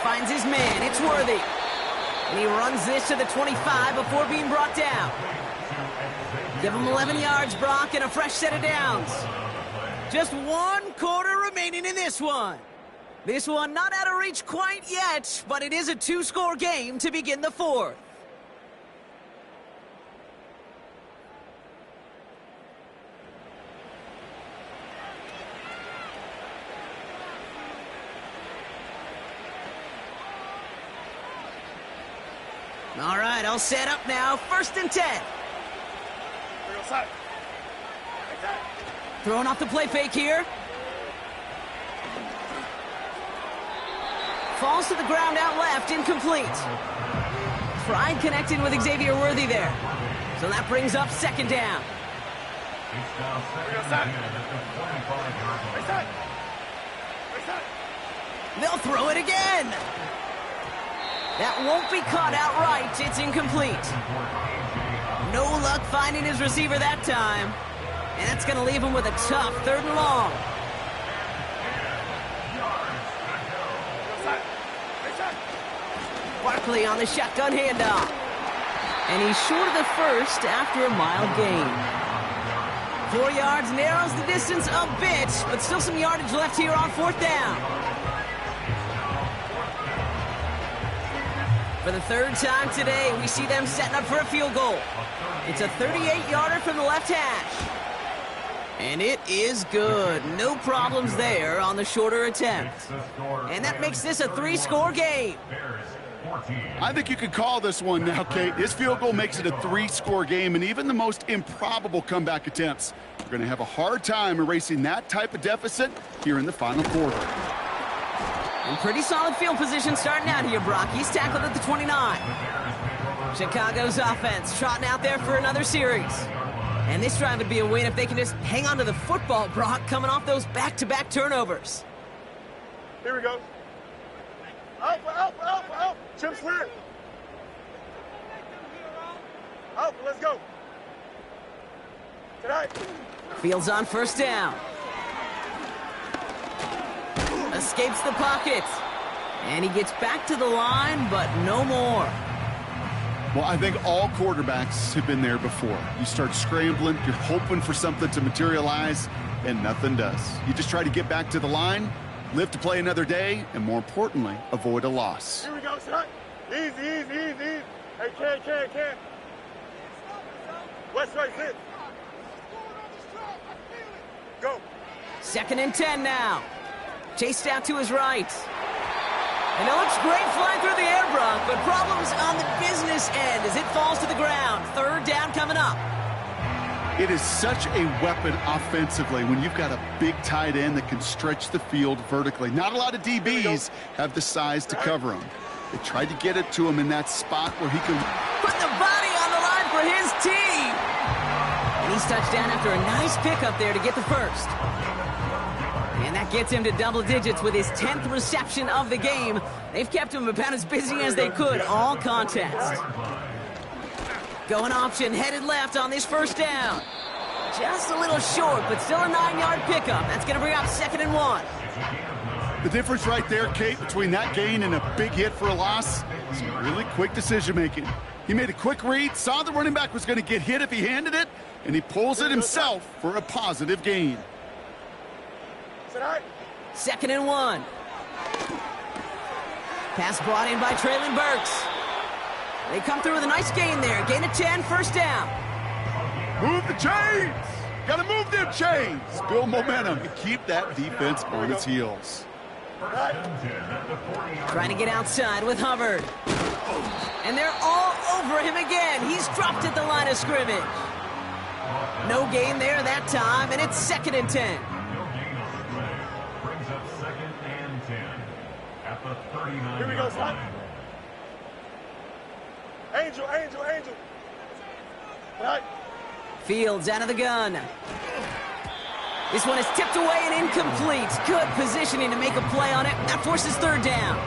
Finds his man. It's Worthy. And he runs this to the 25 before being brought down. Give him 11 yards, Brock, and a fresh set of downs. Just 1 quarter remaining in this one. This one not out of reach quite yet, but it is a 2-score game to begin the 4th. All right, I'll set up now. 1st and 10. Throwing off the play fake here. Falls to the ground out left, incomplete. Tried connecting with Xavier Worthy there. So that brings up 2nd down. They'll throw it again. That won't be caught outright. It's incomplete. No luck finding his receiver that time. And that's going to leave him with a tough 3rd and long. Barkley on the shotgun handoff. And he's short of the 1st after a mild gain. 4 yards narrows the distance a bit, but still some yardage left here on 4th down. For the 3rd time today, we see them setting up for a field goal. It's a 38-yarder from the left hash. And it is good. No problems there on the shorter attempt. And that makes this a 3-score game.
I think you could call this one now, Kate. His field goal makes it a 3-score game, and even the most improbable comeback attempts are going to have a hard time erasing that type of deficit here in the final quarter.
And pretty solid field position starting out here, Brock. He's tackled at the 29. Chicago's offense trotting out there for another series. And this drive would be a win if they can just hang on to the football, Brock, coming off those back-to-back turnovers.
Here we go. Alpha. Chip slip. Alpha, let's go. Tonight.
Fields on 1st down. Escapes the pocket. And he gets back to the line, but no more.
Well, I think all quarterbacks have been there before. You start scrambling, you're hoping for something to materialize, and nothing does. You just try to get back to the line, live to play another day, and more importantly, avoid a loss.
Here we go, son. Easy. Hey, can. West right, sit. Go.
2nd and 10 now. Chased out to his right. And it looks great flying through the air, Brock, but problems on the business end as it falls to the ground. 3rd down coming up.
It is such a weapon offensively when you've got a big tight end that can stretch the field vertically. Not a lot of DBs have the size to cover him. They tried to get it to him in that spot where he can
put the body on the line for his team. And he's touched down after a nice pickup there to get the 1st. And that gets him to double digits with his 10th reception of the game. They've kept him about as busy as they could all contest. Going option, headed left on this 1st down. Just a little short, but still a 9-yard pickup. That's going to bring up 2nd and 1.
The difference right there, Kate, between that gain and a big hit for a loss is really quick decision-making. He made a quick read, saw the running back was going to get hit if he handed it, and he pulls it himself for a positive gain.
2nd and 1. Pass brought in by Traylon Burks. They come through with a nice gain there. Gain of 10, 1st down.
Move the chains. Got to move them chains. Build momentum and keep that defense on its heels.
Trying to get outside with Hubbard. And they're all over him again. He's dropped at the line of scrimmage. No gain there that time, and it's 2nd and 10.
Brings up 2nd and 10 at the 39.
Here we go, son. Angel. Right.
Fields out of the gun. This one is tipped away and incomplete. Good positioning to make a play on it. That forces 3rd down.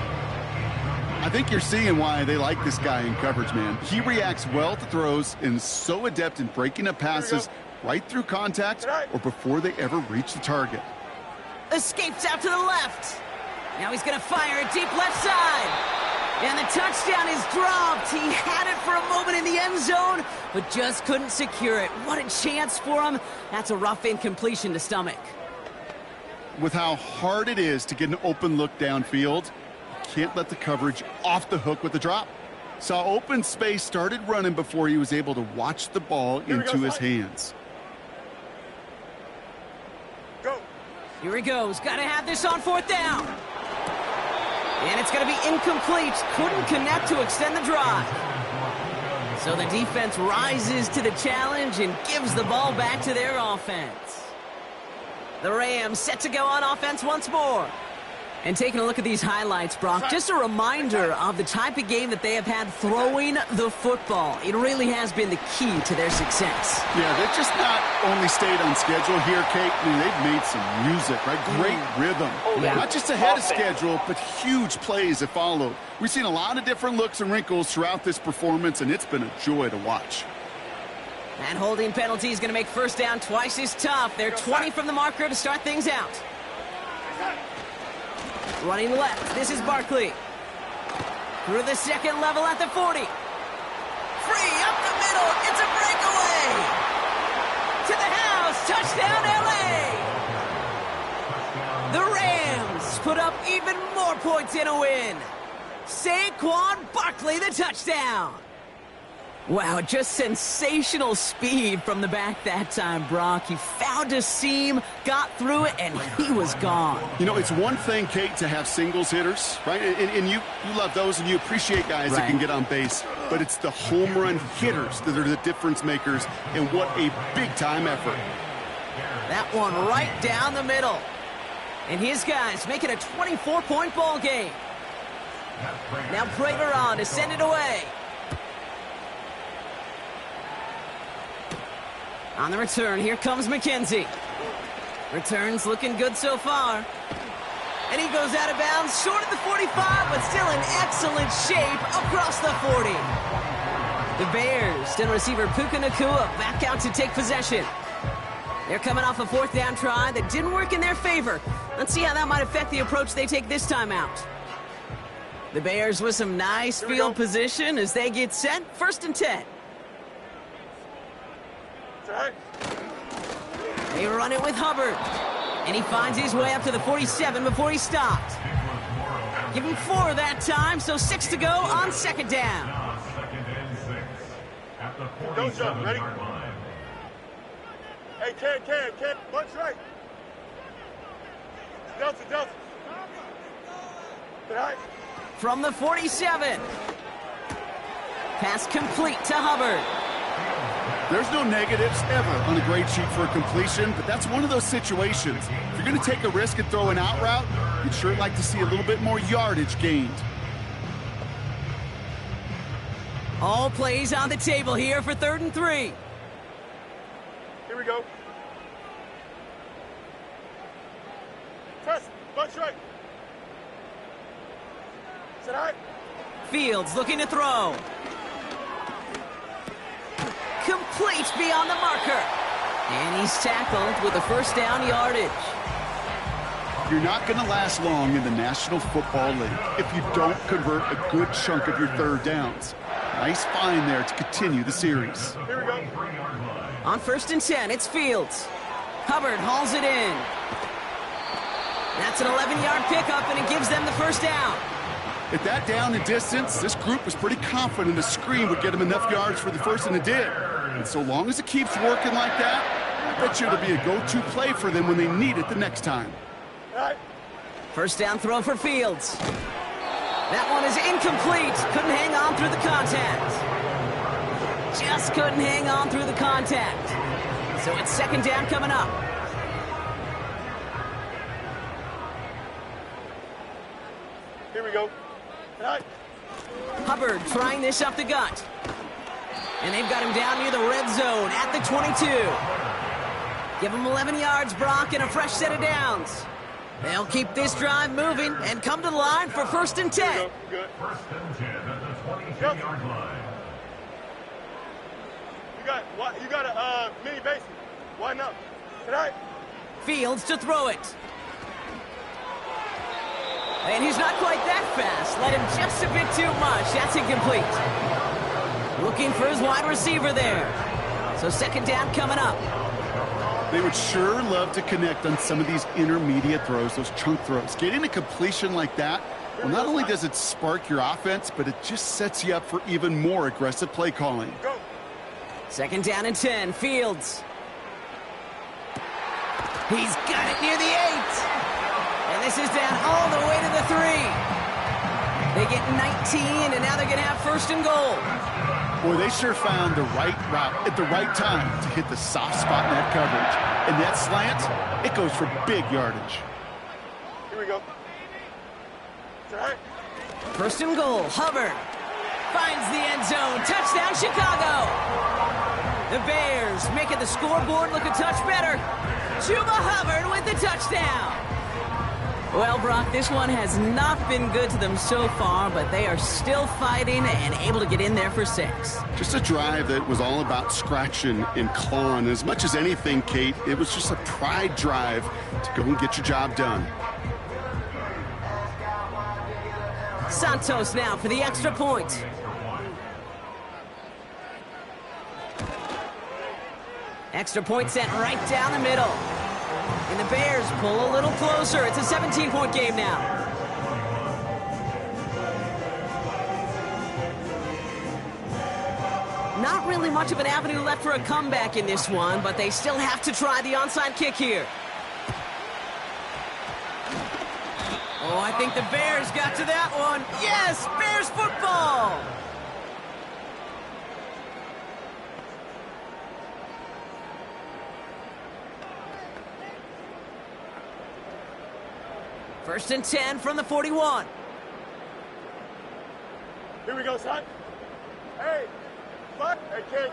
I think you're seeing why they like this guy in coverage, man. He reacts well to throws and is so adept in breaking up passes right through contact or before they ever reach the target.
Escapes out to the left. Now he's going to fire it deep left side. And the touchdown is dropped. He had it for a moment in the end zone, but just couldn't secure it. What a chance for him. That's a rough incompletion to stomach.
With how hard it is to get an open look downfield, can't let the coverage off the hook with the drop. Saw open space, started running before he was able to watch the ball into his hands.
Go.
Here he goes. Got to have this on 4th down. And it's going to be incomplete. Couldn't connect to extend the drive. So the defense rises to the challenge and gives the ball back to their offense. The Rams set to go on offense once more. And taking a look at these highlights, Brock, just a reminder of the type of game that they have had throwing the football. It really has been the key to their success.
Yeah, they've just not only stayed on schedule here, Kate. I mean, they've made some music, right? Great rhythm.
Yeah.
Not just ahead of schedule, but huge plays have followed. We've seen a lot of different looks and wrinkles throughout this performance, and it's been a joy to watch.
That holding penalty is going to make 1st down twice as tough. They're 20 from the marker to start things out. Running left, this is Barkley. Through the 2nd level at the 40. Free, up the middle, it's a breakaway! To the house, touchdown LA! The Rams put up even more points in a win. Saquon Barkley, the touchdown! Wow, just sensational speed from the back that time, Brock. He found a seam, got through it, and he was gone.
You know, it's one thing, Kate, to have singles hitters, right? And you love those, and you appreciate guys that can get on base. But it's the home run hitters that are the difference makers, and what a big-time effort.
That one right down the middle. And his guys make it a 24-point ball game. Now Prater on to send it away. On the return, here comes McKenzie. Returns looking good so far. And he goes out of bounds, short of the 45, but still in excellent shape across the 40. The Bears and receiver Puka Nacua back out to take possession. They're coming off a 4th down try that didn't work in their favor. Let's see how that might affect the approach they take this time out. The Bears with some nice field position as they get set. 1st and 10. They run it with Hubbard. And he finds his way up to the 47 before he stopped. Give him 4 that time, so 6 to go on 2nd down.
2nd and 6 at the
Don't jump, ready?
47-yard line.
Hey, Ken. Bunch right. Delta. Right.
From the 47. Pass complete to Hubbard.
There's no negatives ever on a grade sheet for a completion, but that's one of those situations. If you're going to take a risk and throw an out route, you'd sure like to see a little bit more yardage gained.
All plays on the table here for 3rd and 3.
Here we go. Test. Bunch right. Set high.
Fields looking to throw. Complete beyond the marker. And he's tackled with a 1st down yardage.
You're not going to last long in the National Football League if you don't convert a good chunk of your 3rd downs. Nice find there to continue the series.
Here we go.
On 1st and 10, it's Fields. Hubbard hauls it in. That's an 11-yard pickup, and it gives them the 1st down.
At that down and distance, this group was pretty confident a screen would get them enough yards for the 1st, and it did. And so long as it keeps working like that, I bet you it'll be a go-to play for them when they need it the next time.
First down throw for Fields. That one is incomplete. Couldn't hang on through the contact. Just couldn't hang on through the contact. So it's second down coming up.
Here we go.
Hubbard trying this up the gut. And they've got him down near the red zone at the 22. Give him 11 yards, Brock, and a fresh set of downs. They'll keep this drive moving and come to the line for first and 10.
Good.
First and 10 at the 22-yard line.
You got a mini base. Why not? Tonight.
Fields to throw it. And he's not quite that fast. Let him just a bit too much. That's incomplete. Looking for his wide receiver there. So second down coming up.
They would sure love to connect on some of these intermediate throws, those chunk throws. Getting a completion like that, well, not only does it spark your offense, but it just sets you up for even more aggressive play calling.
Go.
Second down and 10. Fields. He's got it near the 8. And this is down all the way to the 3. They get 19, and now they're going to have first and goal.
Boy, they sure found the right route at the right time to hit the soft spot in that coverage. And that slant, it goes for big yardage.
Here we go. Tonight.
First and goal. Hubbard finds the end zone. Touchdown, Chicago. The Bears making the scoreboard look a touch better. Chuba Hubbard with the touchdown. Well, Brock, this one has not been good to them so far, but they are still fighting and able to get in there for 6.
Just a drive that was all about scratching and clawing. As much as anything, Kate, it was just a pride drive to go and get your job done.
Santos now for the extra point. Extra point sent right down the middle. And the Bears pull a little closer. It's a 17-point game now. Not really much of an avenue left for a comeback in this one, but they still have to try the onside kick here. Oh, I think the Bears got to that one. Yes, Bears football! First and 10 from the 41.
Here we go, son. Hey, fuck. Hey, can.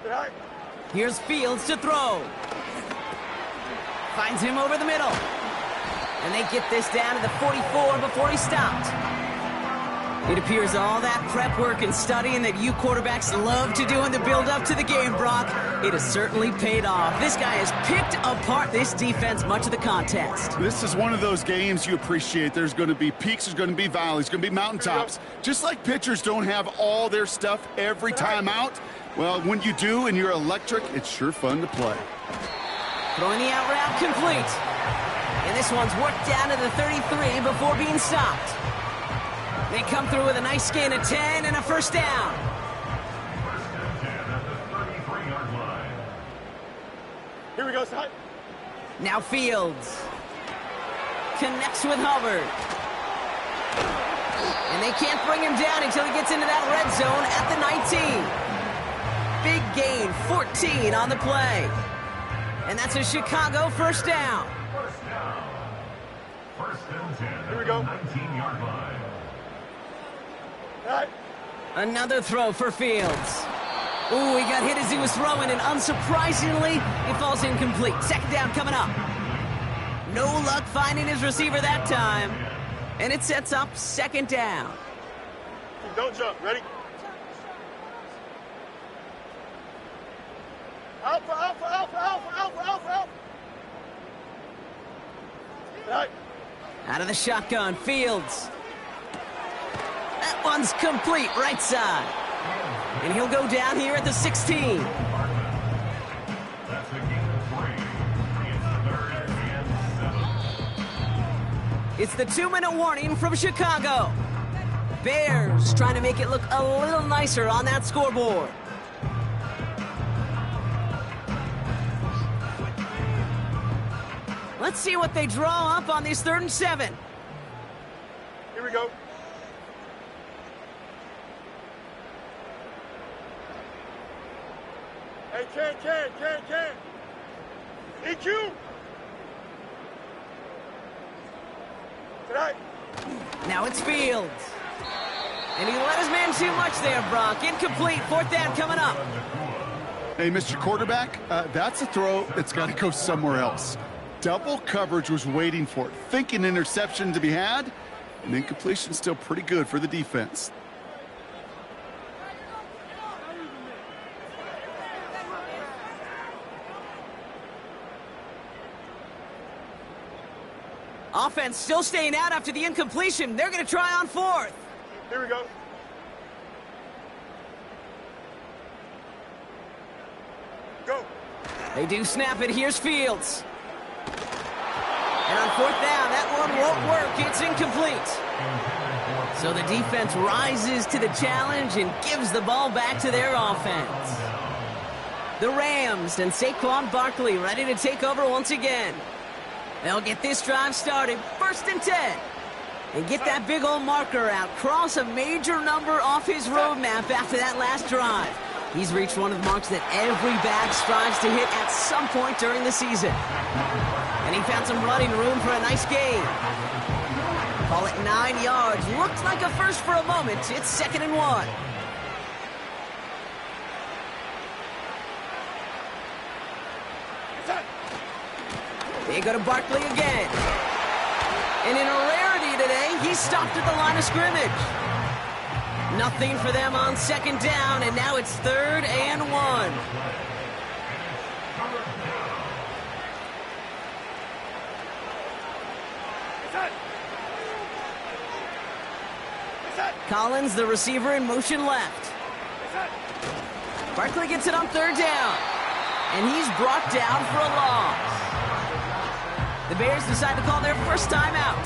Tonight.
Here's Fields to throw. Finds him over the middle. And they get this down to the 44 before he stopped. It appears all that prep work and studying that you quarterbacks love to do in the build-up to the game, Brock, it has certainly paid off. This guy has picked apart this defense much of the contest.
This is one of those games you appreciate. There's going to be peaks, there's going to be valleys, there's going to be mountaintops. Just like pitchers don't have all their stuff every time out, well, when you do and you're electric, it's sure fun to play.
Throwing the out route complete. And this one's worked down to the 33 before being stopped. They come through with a nice gain of 10 and a first down.
First and 10 at the 33-yard line.
Here we go, son.
Now Fields connects with Hubbard. And they can't bring him down until he gets into that red zone at the 19. Big gain, 14 on the play. And that's a Chicago first down.
First down. First and 10
Here we
at
go.
the 19-yard line.
Tonight.
Another throw for Fields. Ooh, he got hit as he was throwing, and unsurprisingly, it falls incomplete. Second down coming up. No luck finding his receiver that time. And it sets up second down.
Don't jump. Ready? Alpha. Tonight.
Out of the shotgun, Fields. That one's complete, right side. And he'll go down here at the 16.
That's a gain of 3. It's 3rd and 7.
It's the 2-minute warning from Chicago. Bears trying to make it look a little nicer on that scoreboard. Let's see what they draw up on this 3rd and 7.
Here we go. Hey, Ken. EQ. Tonight.
Now it's Fields. And he let his man too much there, Brock. Incomplete. 4th down coming up.
Hey, Mr. Quarterback, that's a throw that's got to go somewhere else. Double coverage was waiting for it. Thinking interception to be had, and incompletion still pretty good for the defense.
Offense still staying out after the incompletion. They're going to try on 4th.
Here we go. Go.
They do snap it. Here's Fields. And on 4th down, that one won't work. It's incomplete. So the defense rises to the challenge and gives the ball back to their offense. The Rams and Saquon Barkley ready to take over once again. They'll get this drive started, 1st and 10. And get that big old marker out. Cross a major number off his roadmap after that last drive. He's reached one of the marks that every back strives to hit at some point during the season. And he found some running room for a nice gain. Call it 9 yards. Looked like a first for a moment. It's 2nd and 1. They go to Barkley again. And in a rarity today, he stopped at the line of scrimmage. Nothing for them on 2nd down, and now it's 3rd and 1. Collins, the receiver, in motion left. Barkley gets it on 3rd down. And he's brought down for a loss. The Bears decide to call their first timeout.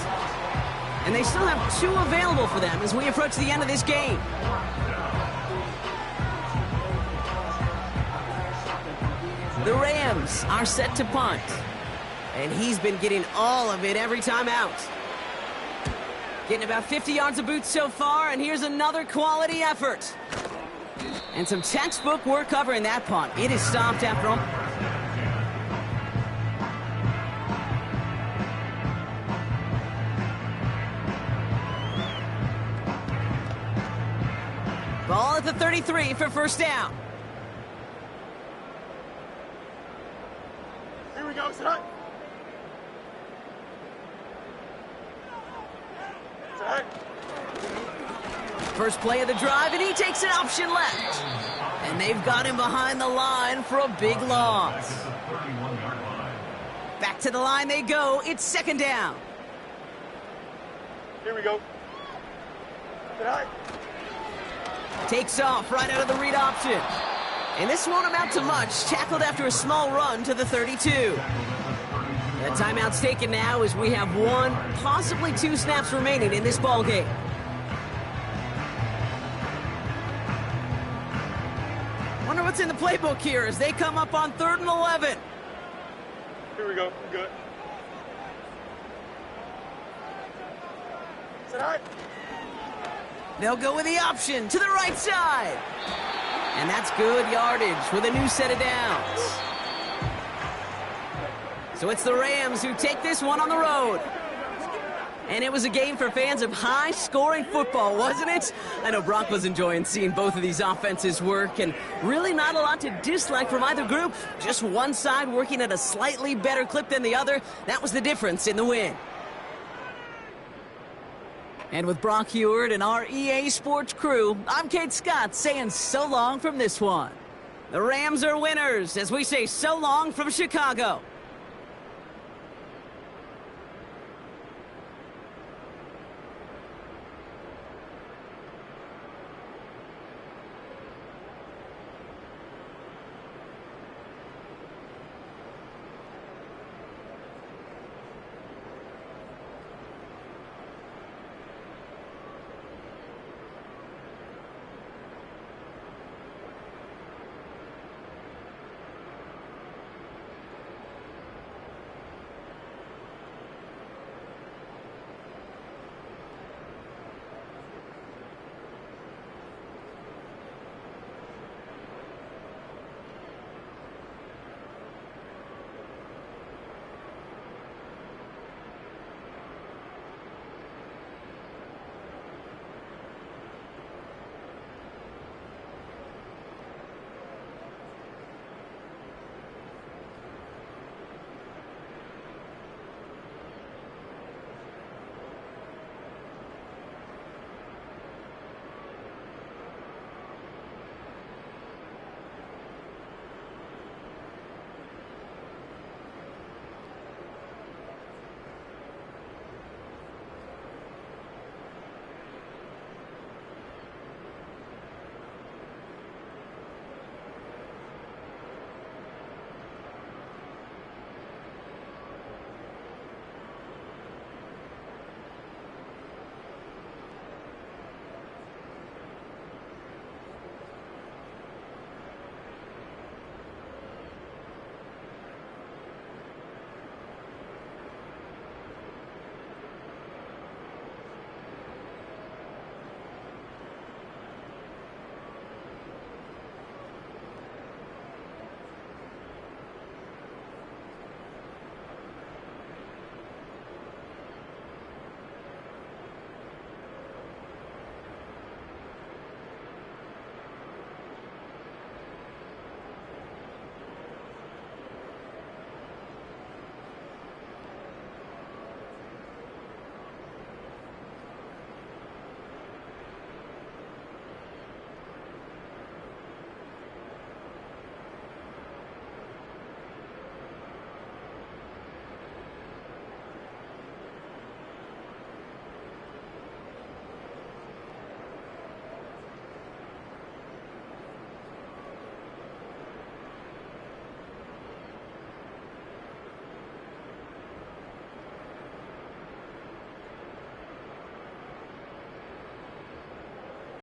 And they still have 2 available for them as we approach the end of this game. The Rams are set to punt. And he's been getting all of it every time out. Getting about 50 yards of boots so far, and here's another quality effort. And some textbook work covering that punt. It is stopped after all. Ball at the 33 for 1st down.
Here we go, son.
First play of the drive, and he takes an option left. And they've got him behind the line for a big loss. Back to the line they go. It's 2nd down.
Here we go. Tonight.
Takes off right out of the read option. And this won't amount to much. Tackled after a small run to the 32. That timeout's taken now as we have 1, possibly 2 snaps remaining in this ball game. Wonder what's in the playbook here as they come up on 3rd and 11.
Here we go. Good. Tonight.
They'll go with the option to the right side. And that's good yardage with a new set of downs. So it's the Rams who take this one on the road. And it was a game for fans of high-scoring football, wasn't it? I know Brock was enjoying seeing both of these offenses work, and really not a lot to dislike from either group. Just one side working at a slightly better clip than the other. That was the difference in the win. And with Brock Heward and our EA Sports crew, I'm Kate Scott saying so long from this one. The Rams are winners as we say so long from Chicago.